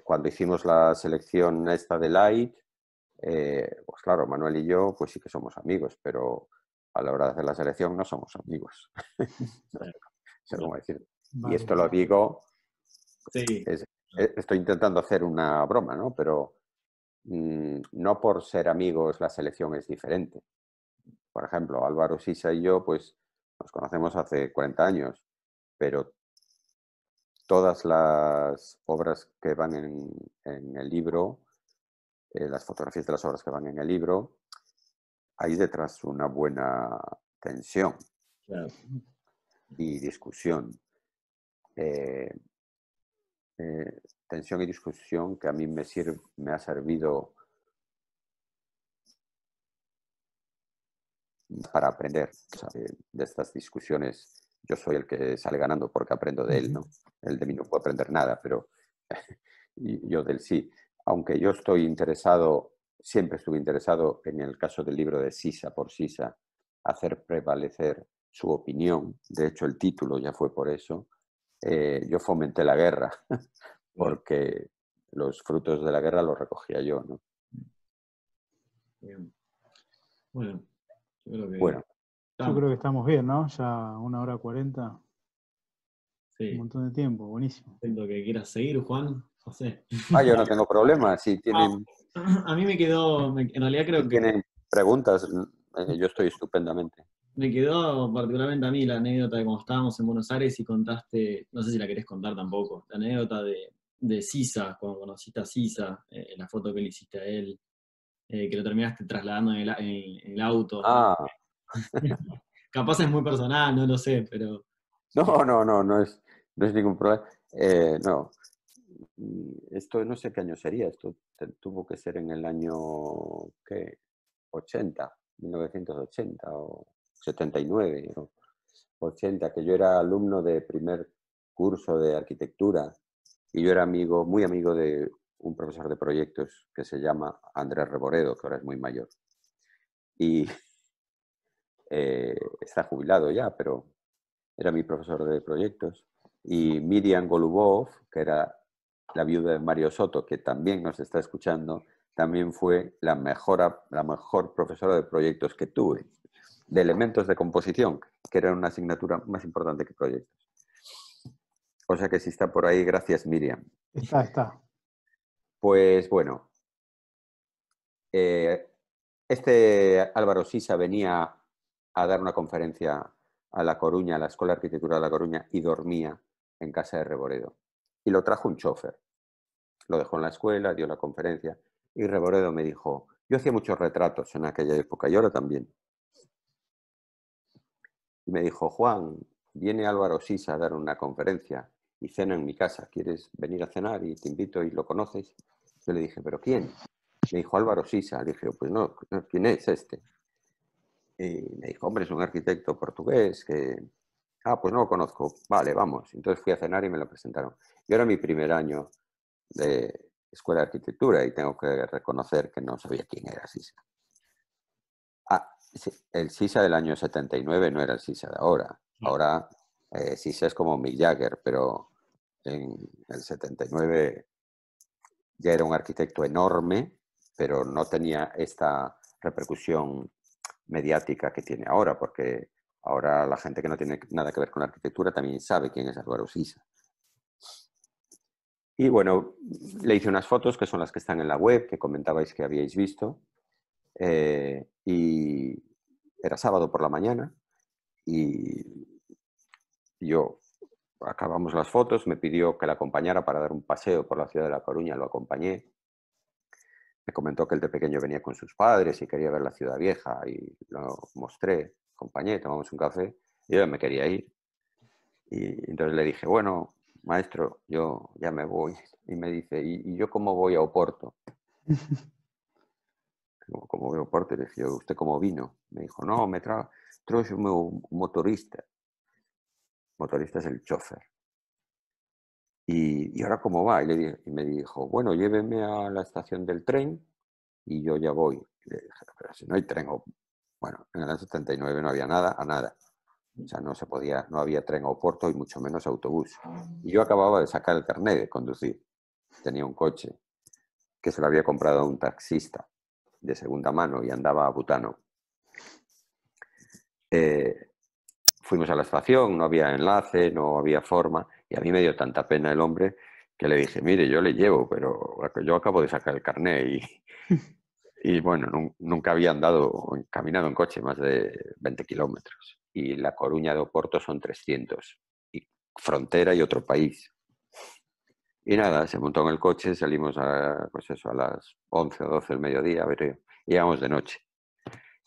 S3: cuando hicimos la selección esta de Light, pues claro, Manuel y yo pues sí que somos amigos, pero a la hora de hacer la selección no somos amigos. No sé cómo decir. Y
S2: Vale.
S3: esto lo digo,
S1: Sí,
S3: estoy intentando hacer una broma, ¿no? Pero no por ser amigos la selección es diferente. Por ejemplo, Álvaro Sisa y yo pues nos conocemos hace 40 años, pero todas las obras que van en el libro, las fotografías de las obras que van en el libro, hay detrás una buena tensión
S1: claro.
S3: y discusión. Eh, Tensión y discusión que a mí me ha servido para aprender. O sea, de estas discusiones yo soy el que sale ganando porque aprendo de él, ¿no? Él de mí no puede aprender nada, pero y yo del sí. Aunque yo estoy interesado, siempre estuve interesado en el caso del libro de Sisa por Sisa, hacer prevalecer su opinión. De hecho, el título ya fue por eso. Yo fomenté la guerra porque los frutos de la guerra los recogía yo, ¿no?
S1: Bien. Bueno, yo creo que
S3: Bueno,
S2: Yo
S1: estamos.
S2: creo que estamos bien, ¿no? Ya 1 hora 40, un
S1: Sí.
S2: montón de tiempo, buenísimo.
S1: Siento que quieras seguir, Juan, no sé.
S3: yo no tengo problema. Si
S1: No,
S3: tienen,
S1: a mí me quedó, en realidad creo
S3: si
S1: que
S3: tienen preguntas, yo estoy estupendamente.
S1: me quedó particularmente a mí la anécdota de cuando estábamos en Buenos Aires y contaste, no sé si la querés contar tampoco, la anécdota de Sisa, cuando conociste a Sisa, la foto que le hiciste a él, que lo terminaste trasladando en el auto.
S3: Ah,
S1: Capaz es muy personal, no lo sé, pero
S3: no es ningún problema. No, esto no sé qué año sería, esto tuvo que ser en el año, ¿qué? 80, 1980 o 79 o 80, que yo era alumno de primer curso de arquitectura y yo era amigo, muy amigo de un profesor de proyectos que se llama Andrés Reboredo, que ahora es muy mayor. Y está jubilado ya, pero era mi profesor de proyectos. Y Miriam Golubov, que era la viuda de Mario Soto, que también nos está escuchando, también fue la mejor profesora de proyectos que tuve. de elementos de composición, que era una asignatura más importante que proyectos. O sea que si está por ahí, gracias Miriam.
S2: Está.
S3: Pues bueno, este Álvaro Sisa venía a dar una conferencia a La Coruña, a la Escuela de Arquitectura de La Coruña, y dormía en casa de Reboredo. Y lo trajo un chofer. Lo dejó en la escuela, dio la conferencia, y Reboredo me dijo, yo hacía muchos retratos en aquella época, y ahora también. Y me dijo, Juan, viene Álvaro Sisa a dar una conferencia y cena en mi casa. ¿Quieres venir a cenar? Y te invito y lo conoces. Yo le dije, ¿pero quién? Me dijo, Álvaro Sisa. Le dije, pues no, ¿quién es este? Y me dijo, hombre, es un arquitecto portugués que... Ah, pues no lo conozco. Vale, vamos. Entonces fui a cenar y me lo presentaron. Yo era mi primer año de escuela de arquitectura y tengo que reconocer que no sabía quién era Sisa. Ah, sí, el Sisa del año 79 no era el Sisa de ahora. Ahora Sisa es como Mick Jagger, pero en el 79 ya era un arquitecto enorme, pero no tenía esta repercusión mediática que tiene ahora, porque ahora la gente que no tiene nada que ver con la arquitectura también sabe quién es Álvaro Sisa. Y bueno, le hice unas fotos que son las que están en la web, que comentabais que habíais visto, y era sábado por la mañana, y yo acabamos las fotos, me pidió que la acompañara para dar un paseo por la ciudad de La Coruña, lo acompañé. Me comentó que él de pequeño venía con sus padres y quería ver la ciudad vieja y lo mostré, acompañé, tomamos un café y yo me quería ir. Y entonces le dije, bueno, maestro, yo ya me voy. Y me dice, ¿y yo cómo voy a Oporto? ¿Cómo voy a Oporto? Y le dije, ¿usted cómo vino? Me dijo, no, me trajo un motorista. Motorista es el chofer. ¿Y ahora cómo va? Y me dijo, bueno, lléveme a la estación del tren y yo ya voy. Y le dije, pero si no hay tren, bueno, en el año 79 no había nada, a nada. O sea, no se podía, no había tren a Oporto y mucho menos autobús. Y yo acababa de sacar el carnet de conducir. Tenía un coche que se lo había comprado a un taxista de segunda mano y andaba a butano. Fuimos a la estación, no había enlace, no había forma, y a mí me dio tanta pena el hombre que le dije, mire, yo le llevo, pero yo acabo de sacar el carnet y bueno, nunca había caminado en coche más de 20 kilómetros. Y La Coruña de Oporto son 300, y frontera y otro país. Y nada, se montó en el coche, salimos pues eso, a las 11 o 12 del mediodía, a ver, llegamos de noche.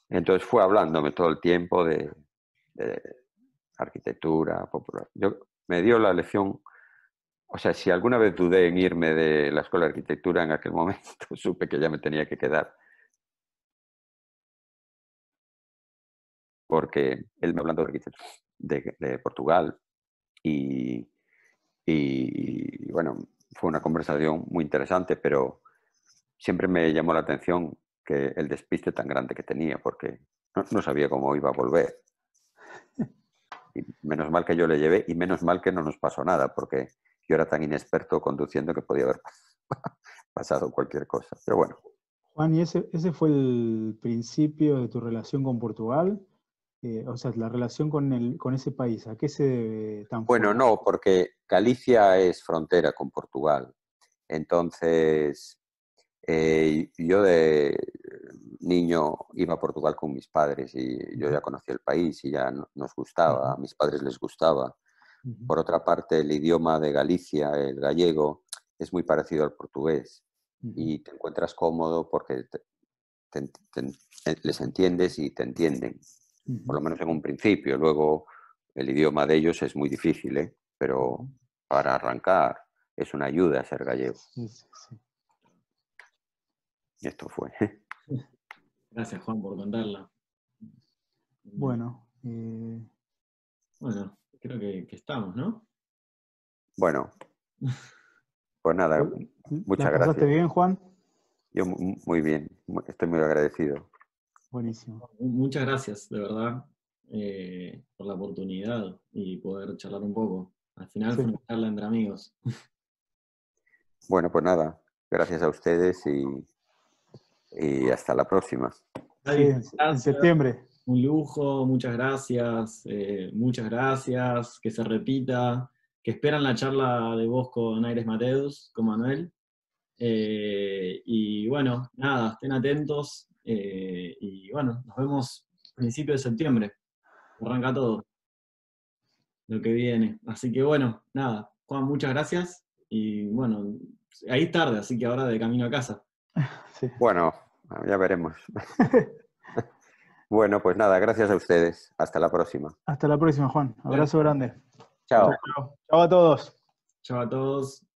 S3: Entonces fue hablándome todo el tiempo de arquitectura popular. Me dio la lección, o sea, si alguna vez dudé en irme de la escuela de arquitectura, en aquel momento supe que ya me tenía que quedar. Porque él me hablando de Portugal y bueno, fue una conversación muy interesante, pero siempre me llamó la atención que el despiste tan grande que tenía, porque no sabía cómo iba a volver. Y menos mal que yo le llevé y menos mal que no nos pasó nada, porque yo era tan inexperto conduciendo que podía haber pasado cualquier cosa. Pero bueno.
S2: Juan, ¿y ese fue el principio de tu relación con Portugal? O sea, la relación con ese país, ¿a qué se debe tan
S3: Bueno,
S2: fuerte?
S3: no, porque Galicia es frontera con Portugal. Entonces, yo de niño iba a Portugal con mis padres y yo ya conocía el país y ya nos gustaba, a mis padres les gustaba. Por otra parte, el idioma de Galicia, el gallego, es muy parecido al portugués y te encuentras cómodo porque les entiendes y te entienden, por lo menos en un principio. Luego, el idioma de ellos es muy difícil, ¿eh? Pero para arrancar es una ayuda ser gallego.
S2: Sí.
S3: Y esto fue.
S1: Gracias, Juan, por contarla.
S2: Bueno,
S1: Bueno, creo que estamos, ¿no?
S3: Bueno, pues nada,
S2: ¿la
S3: muchas
S2: pasaste
S3: gracias.
S2: bien, Juan?
S3: Yo muy bien, estoy muy agradecido.
S2: Buenísimo.
S1: Muchas gracias, de verdad, por la oportunidad y poder charlar un poco. Al final
S2: Sí.
S1: fue una charla entre amigos.
S3: Bueno, pues nada, gracias a ustedes y hasta la próxima.
S2: Sí, en
S1: Gracias.
S2: septiembre.
S1: Un lujo, muchas gracias, que se repita, que esperan la charla de vos con Aires Mateus, con Manuel. Y bueno, nada, estén atentos, y bueno, nos vemos a principios de septiembre, arranca todo lo que viene. Así que bueno, nada, Juan, muchas gracias, y bueno, ahí es tarde, así que ahora de camino a casa.
S2: Sí.
S3: Bueno, ya veremos. Bueno, pues nada, gracias a ustedes. Hasta la próxima.
S2: Hasta la próxima, Juan. Abrazo grande.
S3: Chao.
S2: Chao a todos.
S1: Chao a todos.